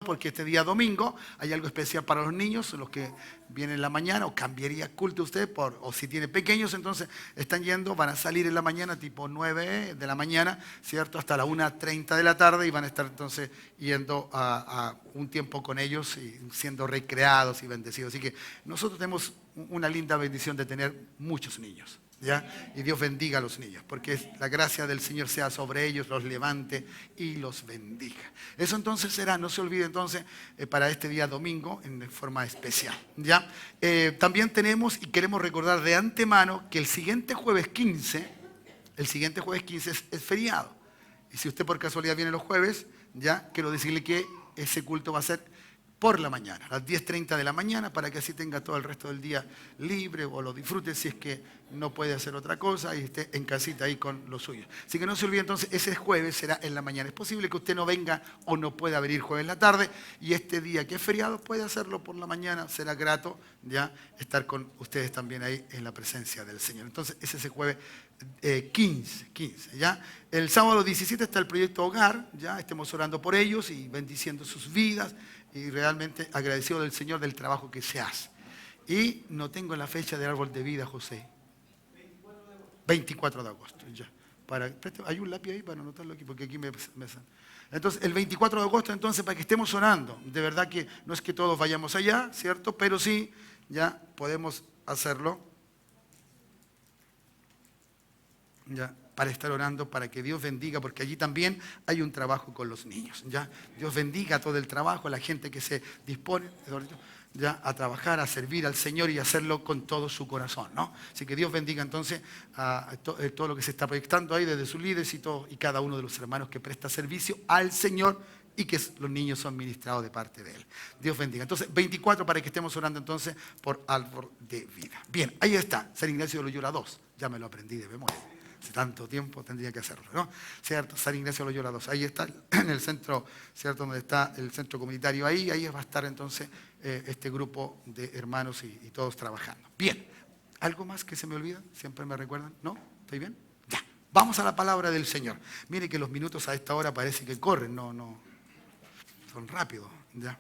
porque este día domingo hay algo especial para los niños, los que vienen en la mañana, o cambiaría culto usted, o si tiene pequeños, entonces están yendo, van a salir en la mañana, tipo 9 de la mañana, ¿cierto? Hasta la 1:30 de la tarde, y van a estar entonces yendo a un tiempo con ellos y siendo recreados y bendecidos. Así que nosotros tenemos una linda bendición de tener muchos niños. ¿Ya? Y Dios bendiga a los niños, porque la gracia del Señor sea sobre ellos, los levante y los bendiga. Eso entonces será, no se olvide entonces, para este día domingo en forma especial. ¿Ya? También tenemos y queremos recordar de antemano que el siguiente jueves 15 es feriado. Y si usted por casualidad viene los jueves, ya quiero decirle que ese culto va a ser por la mañana, a las 10:30 de la mañana, para que así tenga todo el resto del día libre o lo disfrute si es que no puede hacer otra cosa y esté en casita ahí con los suyos. Así que no se olvide entonces, ese jueves será en la mañana. Es posible que usted no venga o no pueda venir jueves en la tarde, y este día que es feriado puede hacerlo por la mañana. Será grato ya estar con ustedes también ahí en la presencia del Señor. Entonces ese es el jueves 15, ¿ya? El sábado 17 está el proyecto Hogar, ya estemos orando por ellos y bendiciendo sus vidas, y realmente agradecido del Señor del trabajo que se hace. Y no tengo la fecha del árbol de vida, José. 24 de agosto, ya. Hay un lápiz ahí para anotarlo aquí, porque aquí me Entonces, el 24 de agosto, entonces, para que estemos orando. De verdad que no es que todos vayamos allá, ¿cierto? Pero sí, ya podemos hacerlo. Ya, para estar orando, para que Dios bendiga, porque allí también hay un trabajo con los niños. ¿Ya? Dios bendiga todo el trabajo, la gente que se dispone ya a trabajar, a servir al Señor y hacerlo con todo su corazón, ¿no? Así que Dios bendiga entonces a todo lo que se está proyectando ahí desde sus líderes y cada uno de los hermanos que presta servicio al Señor, y que los niños son ministrados de parte de Él. Dios bendiga. Entonces, 24 para que estemos orando entonces por árbol de vida. Bien, ahí está, San Ignacio de Loyola 2. Ya me lo aprendí de memoria. Hace tanto tiempo tendría que hacerlo, ¿no? ¿Cierto? San Ignacio de Loyola 2. Ahí está en el centro, ¿cierto? Donde está el centro comunitario. Ahí va a estar entonces este grupo de hermanos y todos trabajando. Bien. ¿Algo más que se me olvida? ¿Siempre me recuerdan? ¿No? ¿Estoy bien? Ya. Vamos a la palabra del Señor. Mire que los minutos a esta hora parece que corren, no. Son rápidos, ya.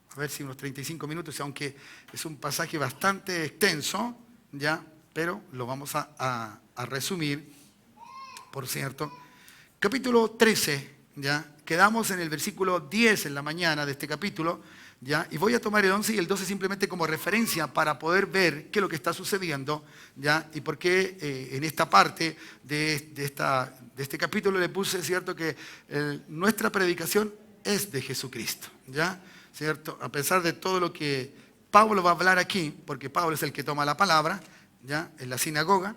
A ver si unos 35 minutos, aunque es un pasaje bastante extenso, ya, pero lo vamos a resumir, por cierto. Capítulo 13, ya, quedamos en el versículo 10 en la mañana de este capítulo, ya, y voy a tomar el 11 y el 12 simplemente como referencia para poder ver qué es lo que está sucediendo, ya, y por qué en esta parte de este capítulo le puse, cierto, que nuestra predicación es de Jesucristo, ¿ya? ¿Cierto? A pesar de todo lo que Pablo va a hablar aquí, porque Pablo es el que toma la palabra, ¿ya? En la sinagoga,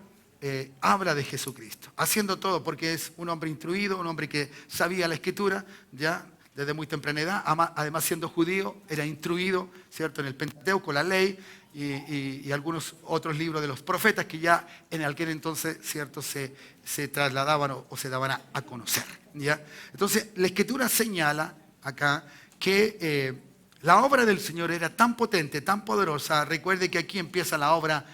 habla de Jesucristo, haciendo todo porque es un hombre instruido, un hombre que sabía la Escritura, ¿ya? Desde muy temprana edad, además siendo judío, era instruido, ¿cierto? En el Pentateuco, la ley, y algunos otros libros de los profetas que ya en aquel entonces, ¿cierto? Se trasladaban o se daban a conocer, ¿ya? Entonces, la Escritura señala acá que la obra del Señor era tan potente, tan poderosa. Recuerde que aquí empieza la obra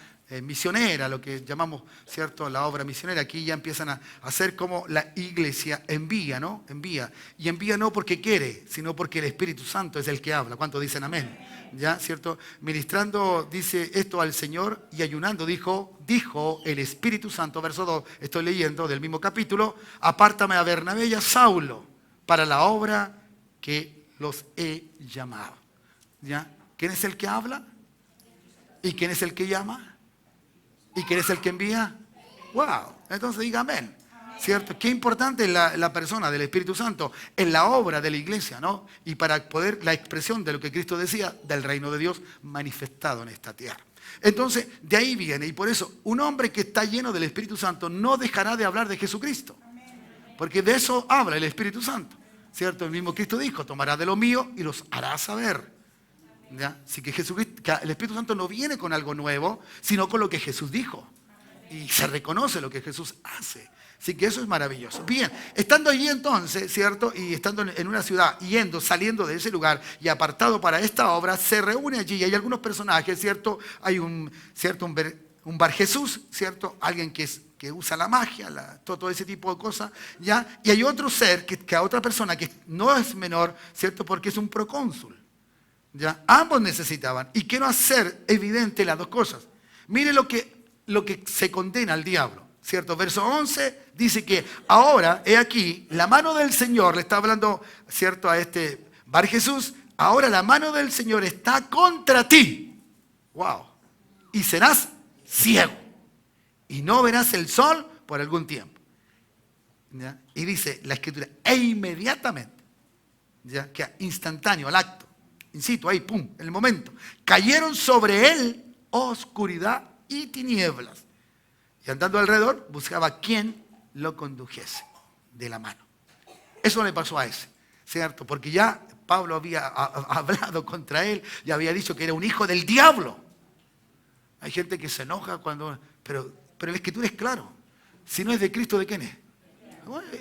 misionera, lo que llamamos, ¿cierto?, la obra misionera. Aquí ya empiezan a hacer como la iglesia envía, ¿no? Envía. Y envía no porque quiere, sino porque el Espíritu Santo es el que habla. ¿Cuántos dicen amén? ¿Ya? ¿Cierto? Ministrando, dice esto al Señor, y ayunando, dijo el Espíritu Santo, verso 2, estoy leyendo del mismo capítulo: apártame a Bernabé y a Saulo para la obra que los he llamado. ¿Ya? ¿Quién es el que habla? ¿Y quién es el que llama? ¿Y quién es el que envía? ¡Wow! Entonces diga amén. ¿Cierto? Qué importante es la persona del Espíritu Santo en la obra de la iglesia, ¿no? Y para poder la expresión de lo que Cristo decía, del reino de Dios manifestado en esta tierra. Entonces, de ahí viene, y por eso, un hombre que está lleno del Espíritu Santo no dejará de hablar de Jesucristo. Porque de eso habla el Espíritu Santo, ¿cierto? El mismo Cristo dijo: tomará de lo mío y los hará saber. ¿Ya? Así que el Espíritu Santo no viene con algo nuevo, sino con lo que Jesús dijo. Y se reconoce lo que Jesús hace. Así que eso es maravilloso. Bien, estando allí entonces, ¿cierto? Y estando en una ciudad, saliendo de ese lugar y apartado para esta obra, se reúne allí y hay algunos personajes, ¿cierto? Hay un Bar Jesús, ¿cierto? Alguien que que usa la magia, todo ese tipo de cosas, ¿ya? Y hay otro ser, que a otra persona que no es menor, ¿cierto? Porque es un procónsul, ¿ya? Ambos necesitaban. Y quiero hacer evidente las dos cosas. Mire lo que se condena al diablo, ¿cierto? Verso 11 dice que ahora, he aquí, la mano del Señor, le está hablando, ¿cierto? A este Bar Jesús, ahora la mano del Señor está contra ti. ¡Wow! Y serás ciego. Y no verás el sol por algún tiempo. ¿Ya? Y dice la Escritura, e inmediatamente, ¿ya? Que instantáneo, al acto, incito, ahí, pum, en el momento, cayeron sobre él oscuridad y tinieblas. Y andando alrededor, buscaba quién lo condujese de la mano. Eso le pasó a ese, ¿cierto? Porque ya Pablo había hablado contra él y había dicho que era un hijo del diablo. Hay gente que se enoja cuando... Pero la Escritura es claro. Si no es de Cristo, ¿de quién es?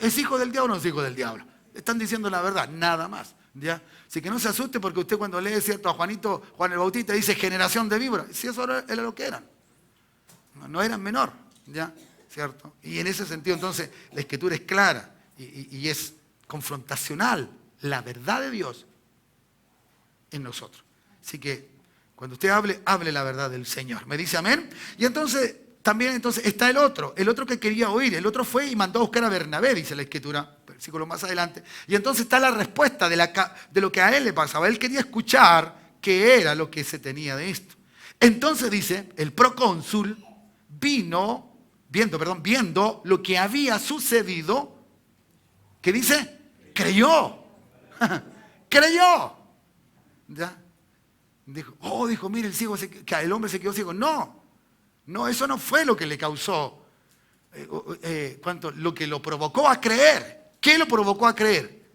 ¿Es hijo del diablo o no es hijo del diablo? Están diciendo la verdad, nada más. ¿Ya? Así que no se asuste porque usted cuando lee, ¿cierto? A Juan el Bautista dice generación de víboras. Si eso era lo que eran. No eran menor, ¿ya? ¿Cierto? Y en ese sentido entonces la Escritura es clara y es confrontacional. La verdad de Dios en nosotros. Así que cuando usted hable la verdad del Señor. ¿Me dice amén? Y entonces... También está el otro que quería oír. El otro fue y mandó a buscar a Bernabé, dice la Escritura, versículo más adelante. Y entonces está la respuesta de lo que a él le pasaba. Él quería escuchar qué era lo que se tenía de esto. Entonces dice, el procónsul viendo lo que había sucedido, ¿qué dice? Creyó. Creyó. ¿Ya? Dijo, mire, el hombre se quedó ciego. No, eso no fue lo que le causó, lo que lo provocó a creer. ¿Qué lo provocó a creer?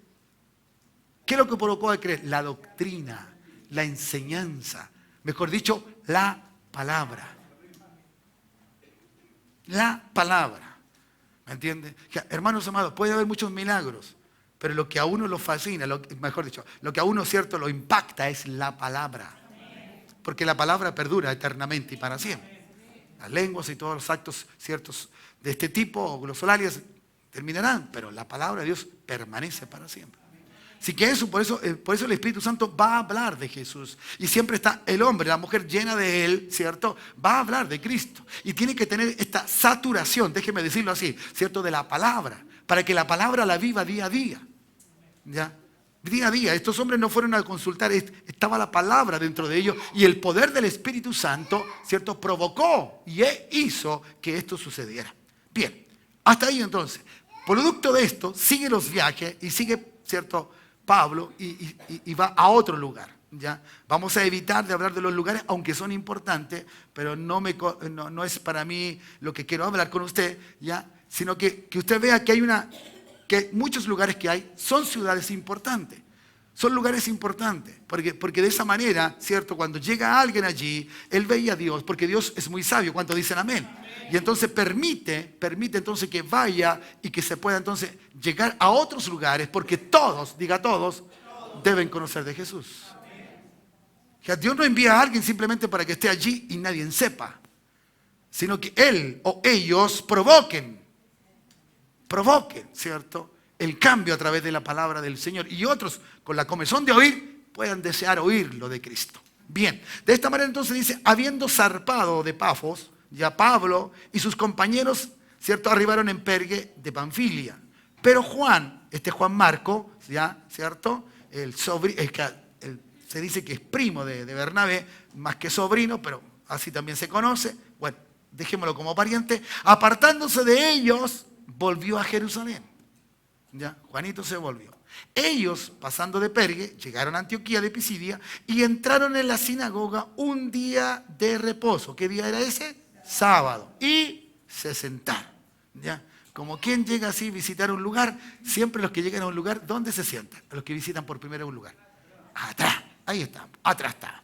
¿Qué es lo que provocó a creer? La doctrina, la enseñanza, mejor dicho, la palabra. La palabra. ¿Me entiende? Hermanos amados, puede haber muchos milagros, pero lo que a uno lo fascina, lo que a uno, ¿cierto?, lo impacta es la palabra. Porque la palabra perdura eternamente y para siempre. Las lenguas y todos los actos ciertos de este tipo, glosolarias, terminarán, pero la palabra de Dios permanece para siempre. Así que por eso el Espíritu Santo va a hablar de Jesús. Y siempre está el hombre, la mujer llena de él, ¿cierto? Va a hablar de Cristo. Y tiene que tener esta saturación, déjeme decirlo así, ¿cierto? De la palabra, para que la palabra la viva día a día. ¿Ya? Día a día, estos hombres no fueron a consultar, estaba la palabra dentro de ellos y el poder del Espíritu Santo, ¿cierto?, provocó y hizo que esto sucediera. Bien, hasta ahí entonces, producto de esto, sigue los viajes y sigue, ¿cierto?, Pablo y va a otro lugar. ¿Ya? Vamos a evitar de hablar de los lugares, aunque son importantes, pero no es para mí lo que quiero hablar con usted, ¿ya? Sino que usted vea que muchos lugares que hay son ciudades importantes. Son lugares importantes, porque de esa manera, ¿cierto? Cuando llega alguien allí, él veía a Dios, porque Dios es muy sabio, ¿cuántos dicen amén? Y entonces permite entonces que vaya y que se pueda entonces llegar a otros lugares, porque todos, diga todos, deben conocer de Jesús. Dios no envía a alguien simplemente para que esté allí y nadie sepa, sino que él o ellos provoquen, ¿cierto?, el cambio a través de la palabra del Señor. Y otros, con la comezón de oír, puedan desear oír lo de Cristo. Bien, de esta manera entonces dice, habiendo zarpado de Pafos, ya Pablo y sus compañeros, ¿cierto?, arribaron en Pergue de Panfilia. Pero Juan Marco, ¿ya?, ¿cierto?, se dice que es primo de Bernabé, más que sobrino, pero así también se conoce. Bueno, dejémoslo como pariente. Apartándose de ellos, volvió a Jerusalén. ¿Ya? Juanito se volvió. Ellos, pasando de Pergue, llegaron a Antioquía de Pisidia y entraron en la sinagoga un día de reposo. ¿Qué día era ese? Sábado. Y se sentaron. ¿Ya? Como quien llega así a visitar un lugar, siempre los que llegan a un lugar, ¿dónde se sientan? Los que visitan por primera vez un lugar. Atrás. Ahí está. Atrás está.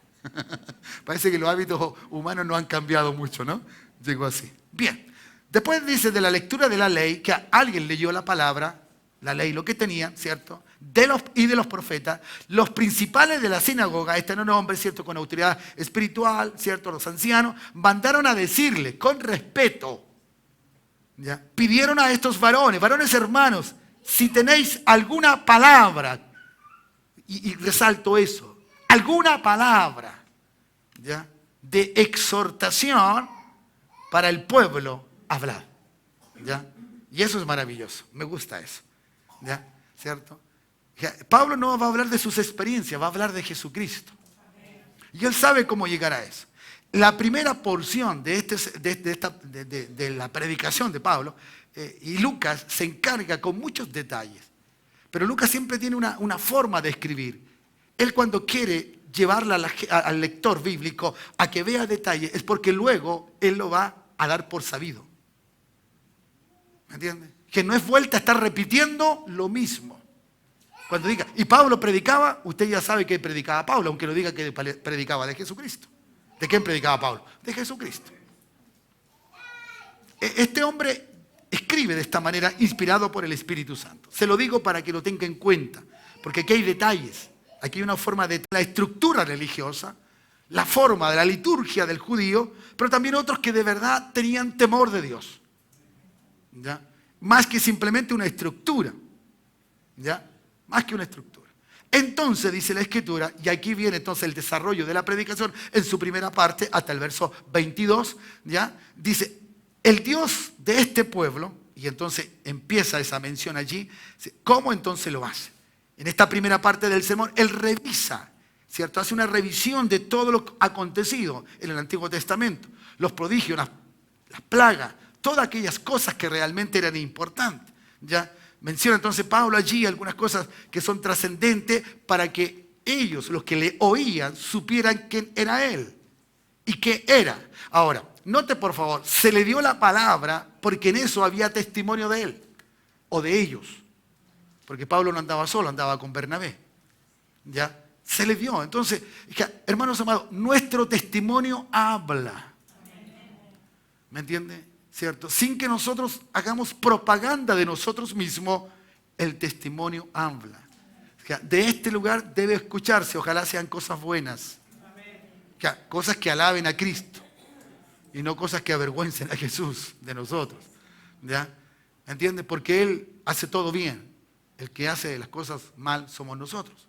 Parece que los hábitos humanos no han cambiado mucho, ¿no? Llegó así. Bien. Después dice de la lectura de la ley, que alguien leyó la palabra, la ley, lo que tenía, ¿cierto? De los profetas, los principales de la sinagoga, este eran hombres, ¿cierto?, con autoridad espiritual, ¿cierto?, los ancianos, mandaron a decirle con respeto, ¿ya? Pidieron a estos varones hermanos, si tenéis alguna palabra, y resalto eso, alguna palabra, ¿ya?, de exhortación para el pueblo, hablad, ¿ya? Y eso es maravilloso, me gusta eso, ¿ya? ¿Cierto? Pablo no va a hablar de sus experiencias, va a hablar de Jesucristo. Y él sabe cómo llegar a eso. La primera porción de la predicación de Pablo, y Lucas se encarga con muchos detalles. Pero Lucas siempre tiene una forma de escribir. Él cuando quiere llevarla al lector bíblico a que vea detalles, es porque luego él lo va a dar por sabido. ¿Me entiende? Que no es vuelta a estar repitiendo lo mismo. Cuando diga, y Pablo predicaba, usted ya sabe que predicaba Pablo, aunque lo diga que predicaba de Jesucristo. ¿De quién predicaba Pablo? De Jesucristo. Este hombre escribe de esta manera, inspirado por el Espíritu Santo. Se lo digo para que lo tenga en cuenta, porque aquí hay detalles. Aquí hay una forma de la estructura religiosa, la forma de la liturgia del judío, pero también otros que de verdad tenían temor de Dios. ¿Ya? Más que simplemente una estructura. ¿Ya? Más que una estructura. Entonces dice la Escritura, y aquí viene entonces el desarrollo de la predicación en su primera parte, hasta el verso 22, ¿ya? Dice, el Dios de este pueblo, y entonces empieza esa mención allí, ¿cómo entonces lo hace? En esta primera parte del sermón, él revisa, ¿cierto? Hace una revisión de todo lo acontecido en el Antiguo Testamento, los prodigios, las plagas, todas aquellas cosas que realmente eran importantes, ¿ya? Menciona entonces Pablo allí algunas cosas que son trascendentes para que ellos, los que le oían, supieran quién era él y qué era. Ahora, note por favor, se le dio la palabra porque en eso había testimonio de él o de ellos. Porque Pablo no andaba solo, andaba con Bernabé. ¿Ya? Se le dio. Entonces, hermanos amados, nuestro testimonio habla. ¿Me entiende? ¿Cierto? Sin que nosotros hagamos propaganda de nosotros mismos, el testimonio habla. De este lugar debe escucharse, ojalá sean cosas buenas. Cosas que alaben a Cristo. Y no cosas que avergüencen a Jesús de nosotros. ¿Ya? ¿Entiende? Porque Él hace todo bien. El que hace las cosas mal somos nosotros.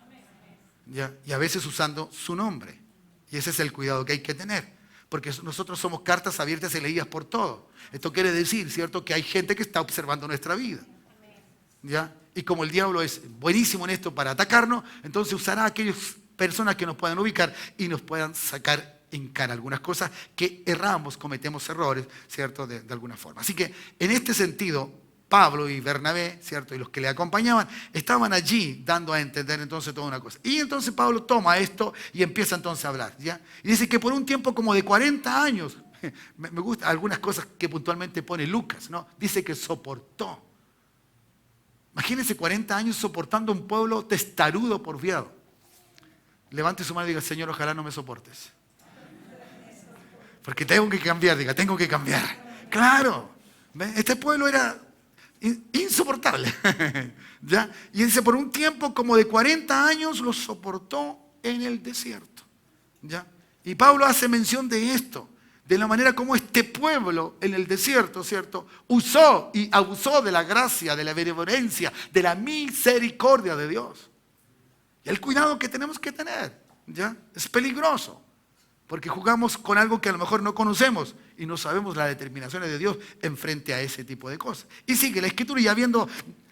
¿Ya? Y a veces usando su nombre. Y ese es el cuidado que hay que tener. Porque nosotros somos cartas abiertas y leídas por todos. Esto quiere decir, ¿cierto?, que hay gente que está observando nuestra vida. ¿Ya? Y como el diablo es buenísimo en esto para atacarnos, entonces usará a aquellas personas que nos puedan ubicar y nos puedan sacar en cara algunas cosas que erramos, cometemos errores, ¿cierto?, de alguna forma. Así que en este sentido, Pablo y Bernabé, ¿cierto?, y los que le acompañaban, estaban allí dando a entender entonces toda una cosa. Y entonces Pablo toma esto y empieza entonces a hablar, ¿ya? Y dice que por un tiempo como de 40 años, me gustan algunas cosas que puntualmente pone Lucas, ¿no? Dice que soportó. Imagínense 40 años soportando un pueblo testarudo por viado. Levante su mano y diga, Señor, ojalá no me soportes. Porque tengo que cambiar, diga, tengo que cambiar. Claro, este pueblo era insoportable. ¿Ya? Y dice, por un tiempo como de 40 años lo soportó en el desierto. ¿Ya? Y Pablo hace mención de esto, de la manera como este pueblo en el desierto, ¿cierto?, usó y abusó de la gracia, de la benevolencia, de la misericordia de Dios. Y el cuidado que tenemos que tener, ¿ya? Es peligroso. Porque jugamos con algo que a lo mejor no conocemos y no sabemos las determinaciones de Dios en frente a ese tipo de cosas. Y sigue la Escritura, y habiendo,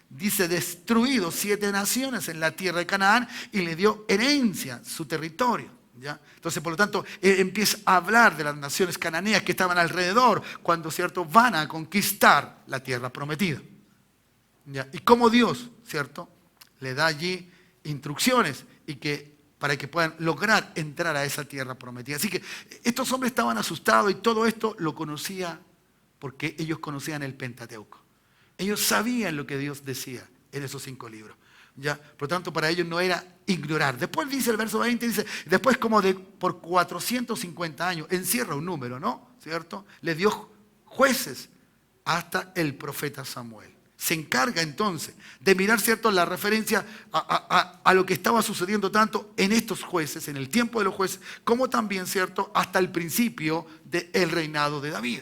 dice, destruido 7 naciones en la tierra de Canaán y le dio herencia su territorio. ¿Ya? Entonces, por lo tanto, él empieza a hablar de las naciones cananeas que estaban alrededor cuando, ¿cierto?, van a conquistar la tierra prometida. ¿Ya? Y cómo Dios, ¿cierto?, le da allí instrucciones y para que puedan lograr entrar a esa tierra prometida. Así que estos hombres estaban asustados y todo esto lo conocía porque ellos conocían el Pentateuco. Ellos sabían lo que Dios decía en esos 5 libros. ¿Ya? Por lo tanto, para ellos no era ignorar. Después dice el verso 20, dice, después como por 450 años, encierra un número, ¿no? ¿Cierto? Le dio jueces hasta el profeta Samuel. Se encarga entonces de mirar, ¿cierto?, la referencia a lo que estaba sucediendo tanto en estos jueces, en el tiempo de los jueces, como también, ¿cierto?, hasta el principio del reinado de David.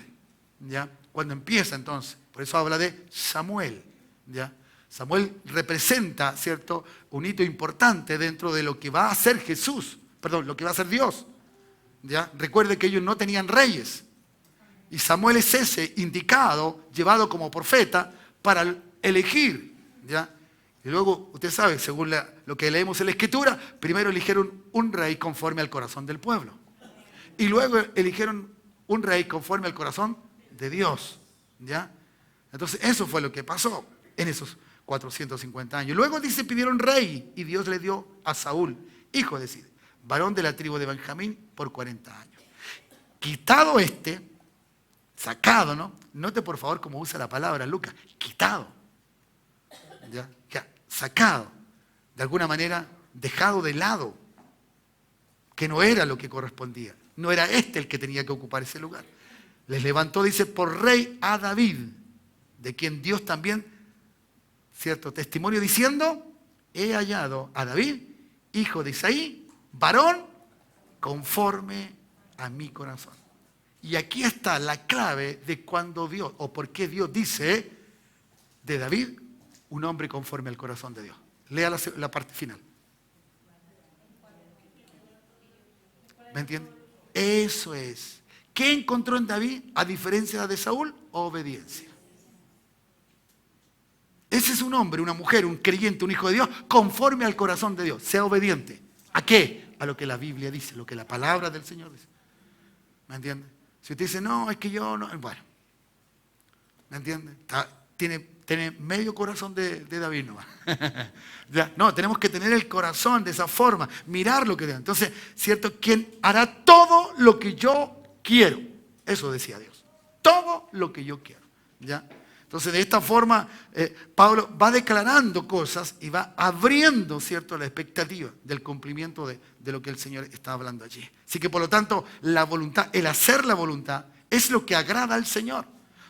¿Ya? Cuando empieza entonces Por eso habla de Samuel, ¿ya? Samuel representa, ¿cierto?, un hito importante dentro de lo que va a hacer Jesús, perdón, lo que va a hacer Dios, ¿ya? Recuerde que ellos no tenían reyes. Y Samuel es ese indicado, llevado como profeta, para elegir, ¿ya? Y luego, usted sabe, según lo que leemos en la Escritura, primero eligieron un rey conforme al corazón del pueblo. Y luego eligieron un rey conforme al corazón de Dios, ¿ya? Entonces, eso fue lo que pasó en esos 450 años. Luego dice, pidieron rey, y Dios le dio a Saúl, hijo de Cis, varón de la tribu de Benjamín, por 40 años. Quitado sacado, ¿no? Note por favor cómo usa la palabra Lucas, quitado, ¿ya? Sacado, de alguna manera dejado de lado, que no era lo que correspondía, no era el que tenía que ocupar ese lugar. Les levantó, dice, por rey a David, de quien Dios también, cierto testimonio diciendo, he hallado a David, hijo de Isaí, varón conforme a mi corazón. Y aquí está la clave de cuando Dios, o por qué Dios dice de David, un hombre conforme al corazón de Dios. Lea la parte final. ¿Me entiende? Eso es. ¿Qué encontró en David a diferencia de Saúl? Obediencia. Ese es un hombre, una mujer, un creyente, un hijo de Dios, conforme al corazón de Dios. Sea obediente. ¿A qué? A lo que la Biblia dice, lo que la palabra del Señor dice. ¿Me entiende? Si usted dice, no, es que yo no... Bueno, ¿me entiende? Tiene medio corazón de David nomás. ¿Ya? No, tenemos que tener el corazón de esa forma, mirar lo que Dios. Entonces, ¿cierto? ¿Quién hará todo lo que yo quiero? Eso decía Dios. Todo lo que yo quiero. ¿Ya? Entonces, de esta forma, Pablo va declarando cosas y va abriendo, ¿cierto?, la expectativa del cumplimiento de lo que el Señor está hablando allí. Así que, por lo tanto, la voluntad, el hacer la voluntad, es lo que agrada al Señor.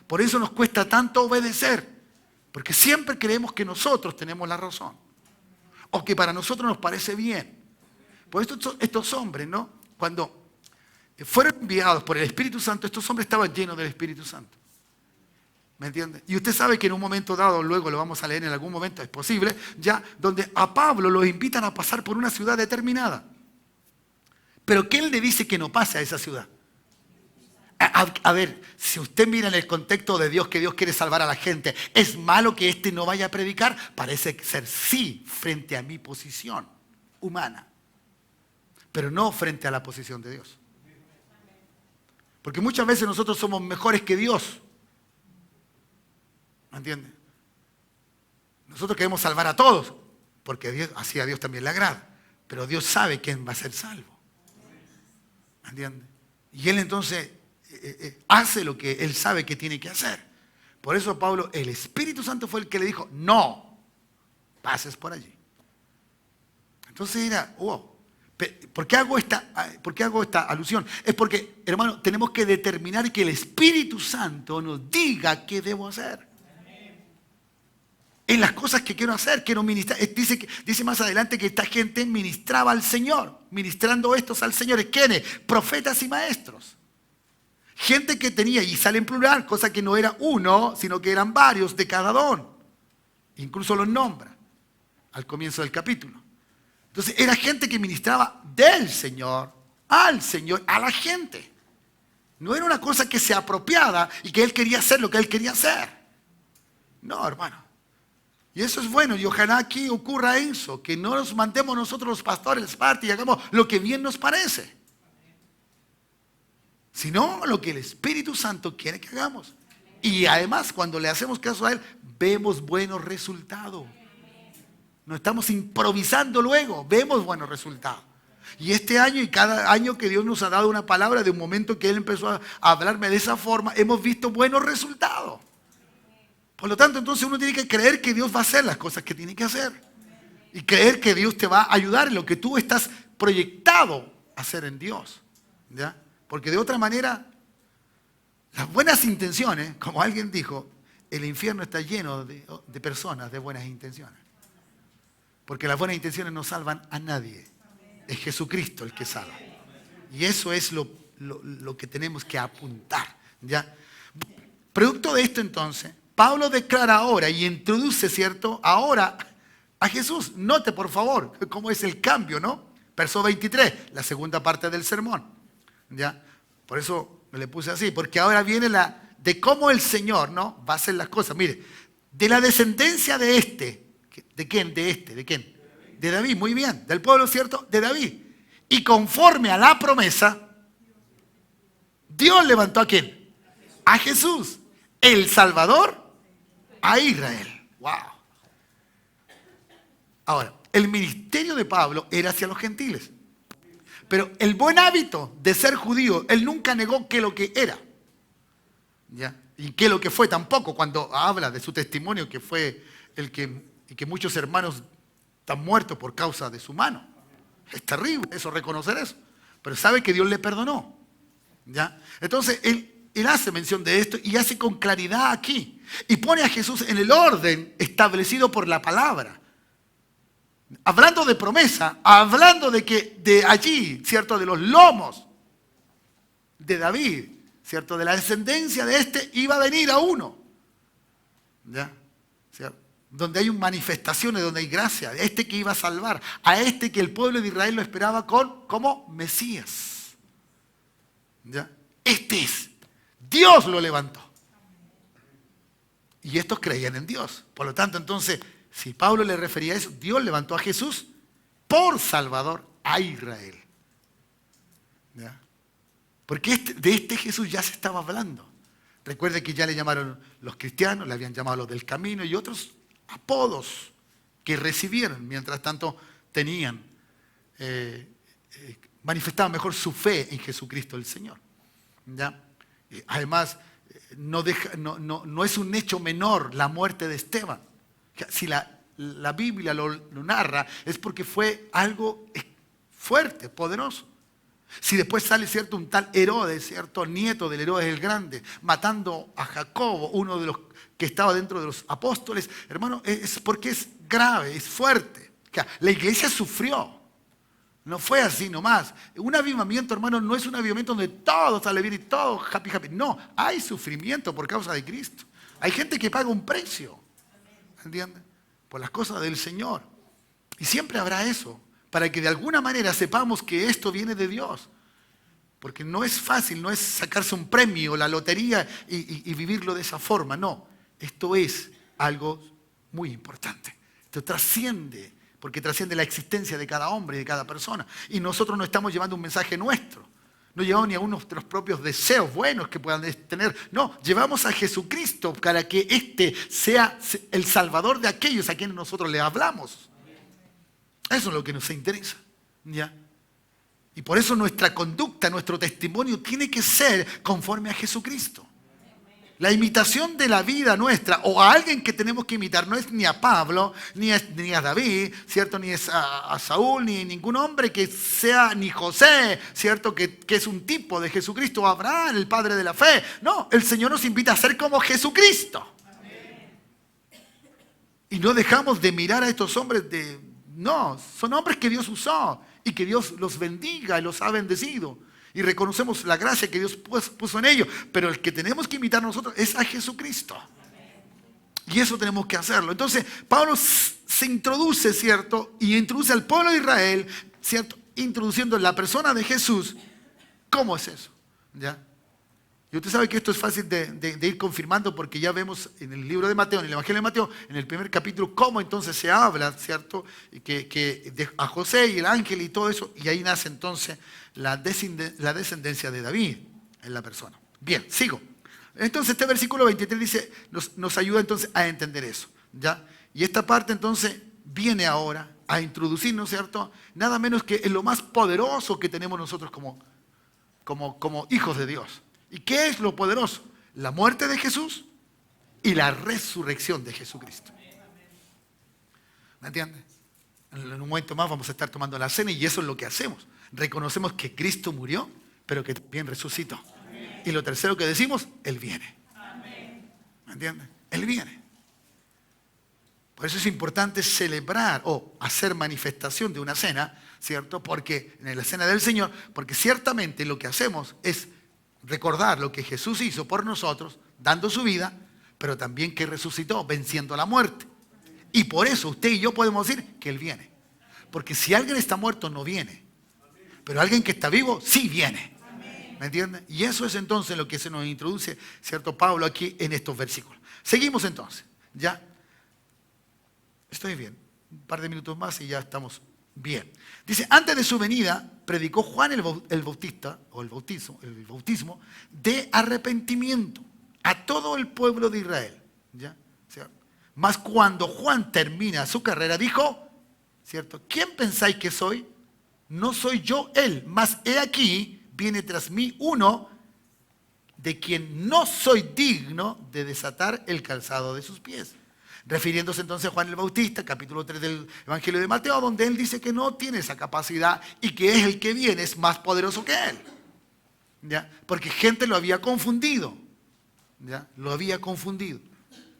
Por eso nos cuesta tanto obedecer. Porque siempre creemos que nosotros tenemos la razón. O que para nosotros nos parece bien. Por eso estos hombres, ¿no? Cuando fueron enviados por el Espíritu Santo, estos hombres estaban llenos del Espíritu Santo. ¿Me entiende? Y usted sabe que en un momento dado, luego lo vamos a leer en algún momento, es posible, ya donde a Pablo lo invitan a pasar por una ciudad determinada. Pero ¿qué él le dice que no pase a esa ciudad? A ver, si usted mira en el contexto de Dios, que Dios quiere salvar a la gente, ¿es malo que éste no vaya a predicar? Parece ser sí frente a mi posición humana, pero no frente a la posición de Dios. Porque muchas veces nosotros somos mejores que Dios. ¿Me entiende? Nosotros queremos salvar a todos, porque así a Dios también le agrada. Pero Dios sabe quién va a ser salvo. ¿Me entiende? Y Él entonces hace lo que Él sabe que tiene que hacer. Por eso Pablo, el Espíritu Santo fue el que le dijo, no pases por allí. Entonces era, wow, ¿por qué hago esta alusión? Es porque, hermano, tenemos que determinar que el Espíritu Santo nos diga qué debo hacer. En las cosas que quiero hacer, quiero ministrar. Dice más adelante que esta gente ministraba al Señor, ministrando estos al Señor. ¿Quiénes? Profetas y maestros. Gente que tenía, y sale en plural, cosa que no era uno, sino que eran varios de cada don. Incluso los nombra al comienzo del capítulo. Entonces era gente que ministraba del Señor, al Señor, a la gente. No era una cosa que se apropiaba y que Él quería hacer lo que Él quería hacer. No, hermano. Y eso es bueno, y ojalá aquí ocurra eso, que no nos mandemos nosotros los pastores parte y hagamos lo que bien nos parece, sino lo que el Espíritu Santo quiere que hagamos. Y además, cuando le hacemos caso a Él, vemos buenos resultados. No estamos improvisando luego, vemos buenos resultados. Y este año y cada año que Dios nos ha dado una palabra de un momento que Él empezó a hablarme de esa forma, hemos visto buenos resultados. Por lo tanto, entonces uno tiene que creer que Dios va a hacer las cosas que tiene que hacer. Y creer que Dios te va a ayudar en lo que tú estás proyectado a hacer en Dios. ¿Ya? Porque de otra manera, las buenas intenciones, como alguien dijo, el infierno está lleno de personas de buenas intenciones. Porque las buenas intenciones no salvan a nadie. Es Jesucristo el que salva. Y eso es lo que tenemos que apuntar. ¿Ya? Producto de esto entonces, Pablo declara ahora y introduce, ¿cierto? Ahora a Jesús. Note, por favor, cómo es el cambio, ¿no? Verso 23, la segunda parte del sermón. ¿Ya? Por eso me le puse así, porque ahora viene de cómo el Señor, ¿no? Va a hacer las cosas. Mire, de la descendencia de este. ¿De quién? ¿De quién? De David, muy bien. Del pueblo, ¿cierto? De David. Y conforme a la promesa, Dios levantó ¿a quién? A Jesús, el Salvador, a Israel. ¡Wow! Ahora, el ministerio de Pablo era hacia los gentiles. Pero el buen hábito de ser judío, él nunca negó que lo que era. ¿Ya? Y que lo que fue tampoco, cuando habla de su testimonio, que fue y que muchos hermanos están muertos por causa de su mano. Es terrible eso, reconocer eso. Pero sabe que Dios le perdonó. ¿Ya? Entonces, él hace mención de esto y hace con claridad aquí. Y pone a Jesús en el orden establecido por la palabra. Hablando de promesa, hablando de que de allí, ¿cierto? De los lomos de David, ¿cierto? De la descendencia de este iba a venir a uno. ¿Ya? O sea, donde hay manifestaciones, donde hay gracia, a este que iba a salvar, a este que el pueblo de Israel lo esperaba como Mesías. ¿Ya? Este es. Dios lo levantó. Y estos creían en Dios. Por lo tanto, entonces, si Pablo le refería a eso, Dios levantó a Jesús por Salvador a Israel. ¿Ya? Porque de este Jesús ya se estaba hablando. Recuerde que ya le llamaron los cristianos, le habían llamado los del camino y otros apodos que recibieron. Mientras tanto, manifestaban mejor su fe en Jesucristo el Señor. ¿Ya? Además, no es un hecho menor la muerte de Esteban. Si la Biblia lo narra, es porque fue algo fuerte, poderoso. Si después sale, ¿cierto?, un tal Herodes, ¿cierto?, nieto del Herodes el Grande, matando a Jacobo, uno de los que estaba dentro de los apóstoles, hermano, es porque es grave, es fuerte. La iglesia sufrió. No fue así nomás. Un avivamiento, hermano, no es un avivamiento donde todo sale bien y todo happy, happy. No, hay sufrimiento por causa de Cristo. Hay gente que paga un precio. ¿Entienden? Por las cosas del Señor. Y siempre habrá eso, para que de alguna manera sepamos que esto viene de Dios. Porque no es fácil, no es sacarse un premio, la lotería y vivirlo de esa forma. No, esto es algo muy importante. Esto trasciende, porque trasciende la existencia de cada hombre y de cada persona. Y nosotros no estamos llevando un mensaje nuestro. No llevamos ni a unos de los propios deseos buenos que puedan tener. No, llevamos a Jesucristo para que éste sea el Salvador de aquellos a quienes nosotros le hablamos. Eso es lo que nos interesa. ¿Ya? Y por eso nuestra conducta, nuestro testimonio tiene que ser conforme a Jesucristo. La imitación de la vida nuestra o a alguien que tenemos que imitar no es ni a Pablo, ni a David, ¿cierto? Ni es a Saúl, ni ningún hombre que sea, ni José, ¿cierto? Que es un tipo de Jesucristo, o Abraham, el padre de la fe. No, el Señor nos invita a ser como Jesucristo. Y no dejamos de mirar a estos hombres no, son hombres que Dios usó y que Dios los bendiga y los ha bendecido. Y reconocemos la gracia que Dios puso en ellos. Pero el que tenemos que imitar nosotros es a Jesucristo. Y eso tenemos que hacerlo. Entonces, Pablo se introduce, ¿cierto? Y introduce al pueblo de Israel, ¿cierto? Introduciendo la persona de Jesús. ¿Cómo es eso? ¿Ya? Y usted sabe que esto es fácil de ir confirmando porque ya vemos en el libro de Mateo, en el Evangelio de Mateo, en el primer capítulo, cómo entonces se habla, ¿cierto? A José y el ángel y todo eso, y ahí nace entonces la descendencia de David en la persona. Bien, sigo. Entonces este versículo 23 dice, nos ayuda entonces a entender eso, ¿ya? Y esta parte entonces viene ahora a introducirnos, ¿cierto? Nada menos que en lo más poderoso que tenemos nosotros como hijos de Dios. ¿Y qué es lo poderoso? La muerte de Jesús y la resurrección de Jesucristo. ¿Me entiendes? En un momento más vamos a estar tomando la cena y eso es lo que hacemos. Reconocemos que Cristo murió, pero que también resucitó. Amén. Y lo tercero que decimos, Él viene. Amén. ¿Me entiendes? Él viene. Por eso es importante celebrar o hacer manifestación de una cena, ¿cierto? Porque en la cena del Señor, porque ciertamente lo que hacemos es recordar lo que Jesús hizo por nosotros, dando su vida, pero también que resucitó, venciendo la muerte. Y por eso usted y yo podemos decir que Él viene. Porque si alguien está muerto, no viene. Pero alguien que está vivo, sí viene. ¿Me entienden? Y eso es entonces lo que se nos introduce, ¿cierto, Pablo, aquí en estos versículos? Seguimos entonces. Ya. Estoy bien. Un par de minutos más y ya estamos bien. Dice, antes de su venida, predicó Juan el Bautista, o el bautismo de arrepentimiento a todo el pueblo de Israel. ¿Ya? O sea, mas cuando Juan termina su carrera, dijo, ¿cierto? ¿Quién pensáis que soy? No soy yo él, mas he aquí, viene tras mí uno de quien no soy digno de desatar el calzado de sus pies. Refiriéndose entonces a Juan el Bautista, capítulo 3 del Evangelio de Mateo, donde él dice que no tiene esa capacidad y que es el que viene, es más poderoso que él. ¿Ya? Porque gente lo había confundido. ¿Ya? Lo había confundido,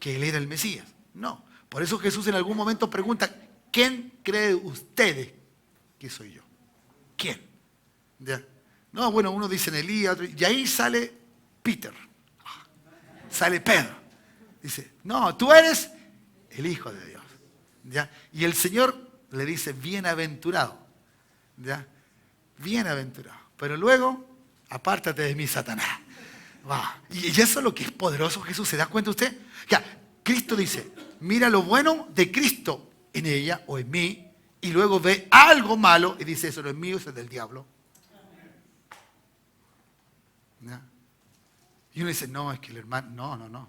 que él era el Mesías. No. Por eso Jesús en algún momento pregunta, ¿quién cree ustedes que soy yo? ¿Quién? ¿Ya? No, bueno, uno dice en Elías, y ahí sale Peter, sale Pedro. Dice, no, tú eres el Hijo de Dios. ¿Ya? Y el Señor le dice, bienaventurado. ¿Ya? Bienaventurado. Pero luego, apártate de mí, Satanás. Wow. Y eso es lo que es poderoso, Jesús. ¿Se da cuenta usted? Ya, Cristo dice, mira lo bueno de Cristo en ella o en mí, y luego ve algo malo y dice, eso no es mío, eso es del diablo. ¿Ya? Y uno dice, no, es que el hermano, no.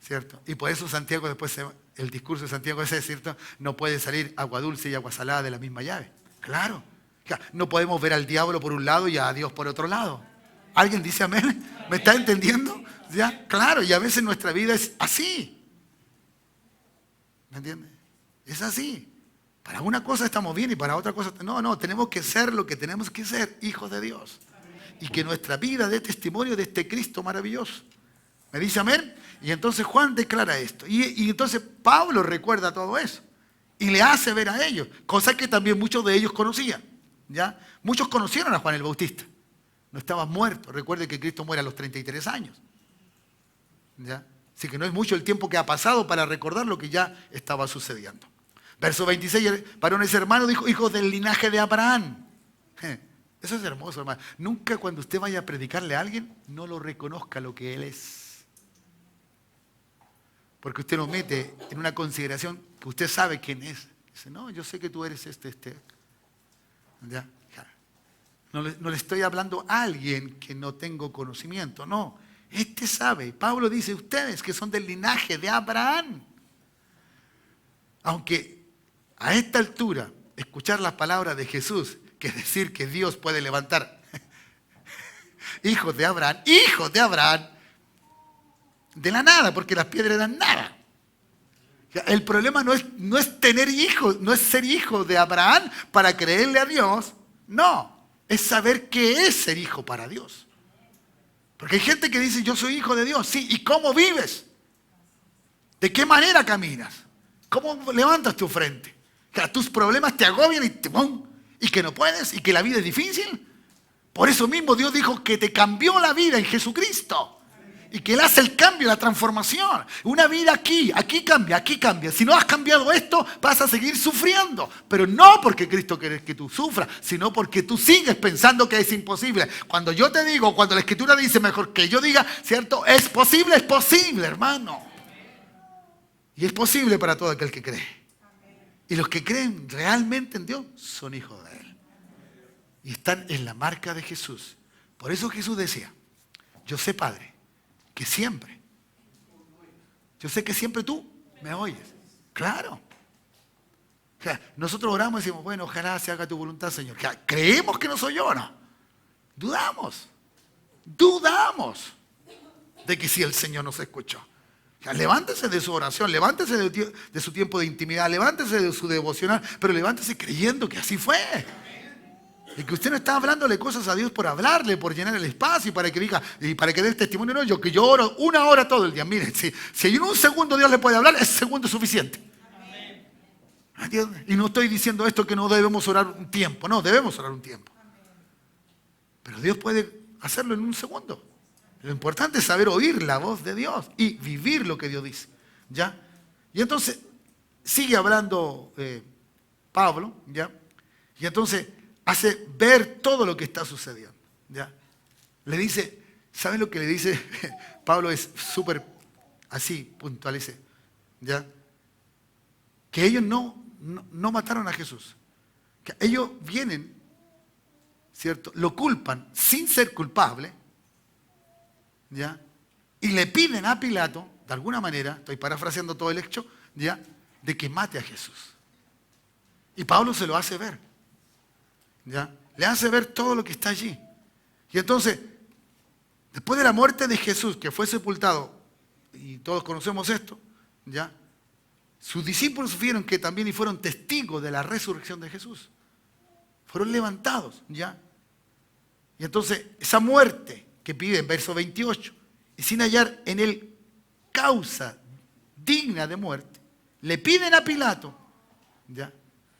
¿Cierto? Y por eso Santiago después, el discurso de Santiago es ¿cierto? No puede salir agua dulce y agua salada de la misma llave. Claro. No podemos ver al diablo por un lado y a Dios por otro lado. ¿Alguien dice amén? ¿Me está entendiendo? ¿Ya? Claro, y a veces nuestra vida es así. ¿Me entiendes? Es así. Para una cosa estamos bien y para otra cosa no, tenemos que ser lo que tenemos que ser, hijos de Dios. Y que nuestra vida dé testimonio de este Cristo maravilloso. ¿Me dice amén? Y entonces Juan declara esto. Y entonces Pablo recuerda todo eso. Y le hace ver a ellos. Cosa que también muchos de ellos conocían. ¿Ya? Muchos conocieron a Juan el Bautista. No estaba muerto. Recuerde que Cristo muere a los 33 años. ¿Ya? Así que no es mucho el tiempo que ha pasado para recordar lo que ya estaba sucediendo. Verso 26, varones hermanos, dijo, hijos del linaje de Abraham. Eso es hermoso, hermano. Nunca cuando usted vaya a predicarle a alguien, no lo reconozca lo que él es. Porque usted lo mete en una consideración que usted sabe quién es. Dice, no, yo sé que tú eres este. ¿Ya? No le estoy hablando a alguien que no tengo conocimiento, no. Este sabe. Pablo dice, ustedes que son del linaje de Abraham. Aunque a esta altura, escuchar las palabras de Jesús, que es decir que Dios puede levantar hijos de Abraham, de la nada, porque las piedras eran nada. El problema no es tener hijos, no es ser hijo de Abraham para creerle a Dios, no, es saber qué es ser hijo para Dios. Porque hay gente que dice, yo soy hijo de Dios, sí, ¿y cómo vives? ¿De qué manera caminas? ¿Cómo levantas tu frente? Que tus problemas te agobian y que no puedes y que la vida es difícil. Por eso mismo Dios dijo que te cambió la vida en Jesucristo. Y que Él hace el cambio, la transformación. Una vida aquí cambia, aquí cambia. Si no has cambiado esto, vas a seguir sufriendo. Pero no porque Cristo quiere que tú sufras, sino porque tú sigues pensando que es imposible. Cuando yo te digo, cuando la Escritura dice mejor que yo diga, ¿cierto? Es posible, hermano. Y es posible para todo aquel que cree. Y los que creen realmente en Dios son hijos de Él. Y están en la marca de Jesús. Por eso Jesús decía, yo sé, Padre, que siempre. Yo sé que siempre tú me oyes. Claro. O sea, nosotros oramos y decimos, bueno, ojalá se haga tu voluntad, Señor. O sea, creemos que no soy yo, ¿no? Dudamos de que sí el Señor nos escuchó. O sea, levántese de su oración, levántese de su tiempo de intimidad, levántese de su devocional, pero levántese creyendo que así fue. Y que usted no está hablándole cosas a Dios por hablarle, por llenar el espacio y para que diga, y para que dé el testimonio. No, yo oro 1 hora todo el día. Miren, si en un segundo Dios le puede hablar, ese segundo es suficiente. ¿Entiendes? Y no estoy diciendo esto que no debemos orar un tiempo. No, debemos orar un tiempo. Pero Dios puede hacerlo en un segundo. Lo importante es saber oír la voz de Dios y vivir lo que Dios dice. ¿Ya? Y entonces sigue hablando Pablo, ¿ya? Y entonces hace ver todo lo que está sucediendo, ¿ya? Le dice, ¿saben lo que le dice? Pablo es súper así, puntual, dice, ¿ya? Que ellos no mataron a Jesús. Que ellos vienen, ¿cierto? Lo culpan sin ser culpable, ¿ya? Y le piden a Pilato, de alguna manera, estoy parafraseando todo el hecho, ¿ya? De que mate a Jesús. Y Pablo se lo hace ver, ¿ya? Le hace ver todo lo que está allí. Y entonces, después de la muerte de Jesús, que fue sepultado, y todos conocemos esto, ¿ya? Sus discípulos vieron que también y fueron testigos de la resurrección de Jesús. Fueron levantados, ¿ya? Y entonces, esa muerte que pide en verso 28, y sin hallar en él causa digna de muerte, le piden a Pilato, ¿ya?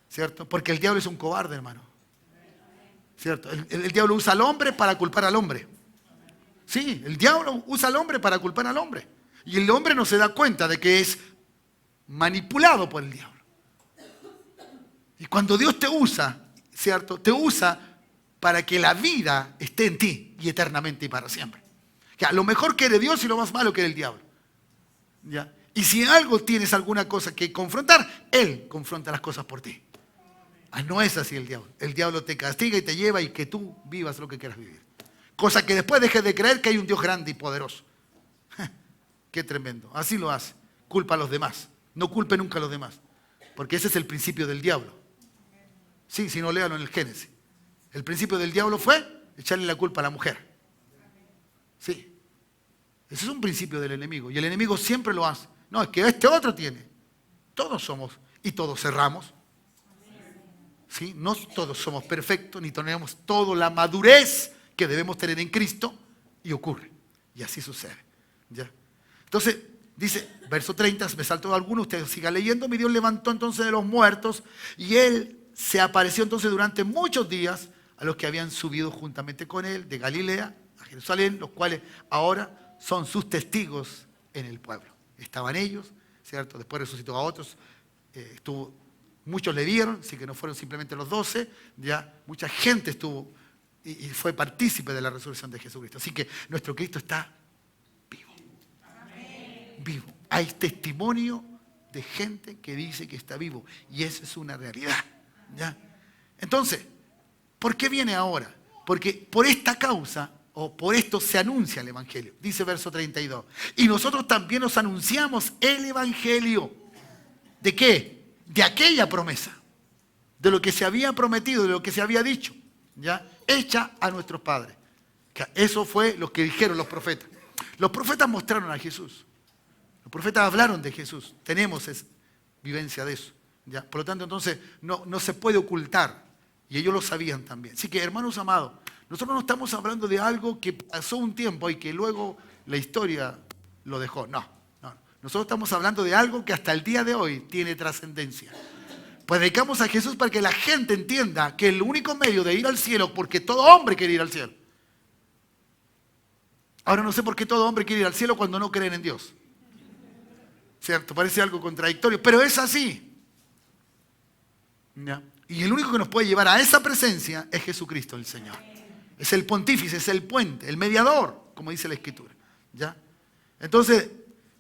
¿Cierto? Porque el diablo es un cobarde, hermano. ¿Cierto? El diablo usa al hombre para culpar al hombre. Sí, el diablo usa al hombre para culpar al hombre. Y el hombre no se da cuenta de que es manipulado por el diablo. Y cuando Dios te usa, ¿cierto? Te usa para que la vida esté en ti y eternamente y para siempre. Que lo mejor quiere Dios y lo más malo quiere el diablo. ¿Ya? Y si algo tienes alguna cosa que confrontar, Él confronta las cosas por ti. No es así el diablo. El diablo te castiga y te lleva y que tú vivas lo que quieras vivir. Cosa que después dejes de creer que hay un Dios grande y poderoso. Qué tremendo. Así lo hace. Culpa a los demás. No culpe nunca a los demás. Porque ese es el principio del diablo. Sí, si no, léalo en el Génesis. El principio del diablo fue echarle la culpa a la mujer. Sí. Ese es un principio del enemigo. Y el enemigo siempre lo hace. No, es que este otro tiene. Todos somos y todos cerramos. ¿Sí? No todos somos perfectos, ni tenemos toda la madurez que debemos tener en Cristo, y ocurre. Y así sucede. ¿Ya? Entonces, dice, verso 30, me saltó alguno, ustedes sigan leyendo, mi Dios levantó entonces de los muertos, y Él se apareció entonces durante muchos días a los que habían subido juntamente con Él de Galilea a Jerusalén, los cuales ahora son sus testigos en el pueblo. Estaban ellos, ¿cierto? Después resucitó a otros, muchos le vieron, así que no fueron simplemente los 12, ya mucha gente estuvo y fue partícipe de la resurrección de Jesucristo. Así que nuestro Cristo está vivo. Amén. Vivo. Hay testimonio de gente que dice que está vivo y eso es una realidad. ¿Ya? Entonces, ¿por qué viene ahora? Porque por esta causa o por esto se anuncia el Evangelio. Dice verso 32. Y nosotros también nos anunciamos el Evangelio. ¿De qué? De aquella promesa, de lo que se había prometido, de lo que se había dicho, ¿ya? Hecha a nuestros padres. Eso fue lo que dijeron los profetas. Los profetas mostraron a Jesús. Los profetas hablaron de Jesús. Tenemos vivencia de eso, ¿ya? Por lo tanto, entonces, no se puede ocultar. Y ellos lo sabían también. Así que, hermanos amados, nosotros no estamos hablando de algo que pasó un tiempo y que luego la historia lo dejó. No. Nosotros estamos hablando de algo que hasta el día de hoy tiene trascendencia. Predicamos a Jesús para que la gente entienda que el único medio de ir al cielo, porque todo hombre quiere ir al cielo. Ahora no sé por qué todo hombre quiere ir al cielo cuando no creen en Dios. ¿Cierto? Parece algo contradictorio, pero es así. ¿Ya? Y el único que nos puede llevar a esa presencia es Jesucristo el Señor. Es el pontífice, es el puente, el mediador, como dice la Escritura. ¿Ya? Entonces,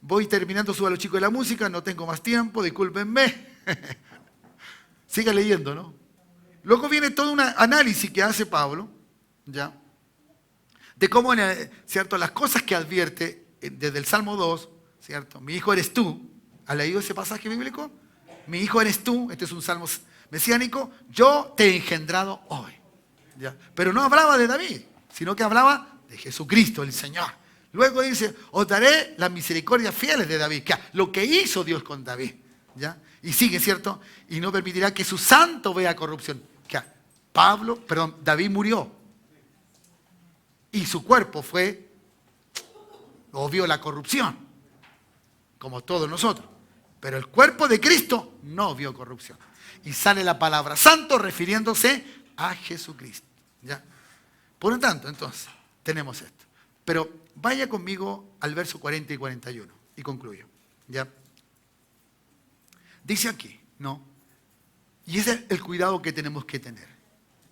voy terminando, suba a los chicos de la música, no tengo más tiempo, discúlpenme. Siga leyendo, ¿no? Luego viene todo un análisis que hace Pablo, ¿ya? De cómo, ¿cierto? Las cosas que advierte desde el Salmo 2, ¿cierto? Mi hijo eres tú. ¿Has leído ese pasaje bíblico? Mi hijo eres tú, este es un salmo mesiánico, yo te he engendrado hoy. ¿Ya? Pero no hablaba de David, sino que hablaba de Jesucristo, el Señor. Luego dice, os daré las misericordias fieles de David, que lo que hizo Dios con David, ¿ya? Y sigue, ¿cierto? Y no permitirá que su santo vea corrupción. Que David murió. Y su cuerpo vio la corrupción, como todos nosotros. Pero el cuerpo de Cristo no vio corrupción. Y sale la palabra santo refiriéndose a Jesucristo, ¿ya? Por lo tanto, entonces, tenemos esto. Pero vaya conmigo al verso 40 y 41 y concluyo. ¿Ya? Dice aquí, ¿no? Y ese es el cuidado que tenemos que tener.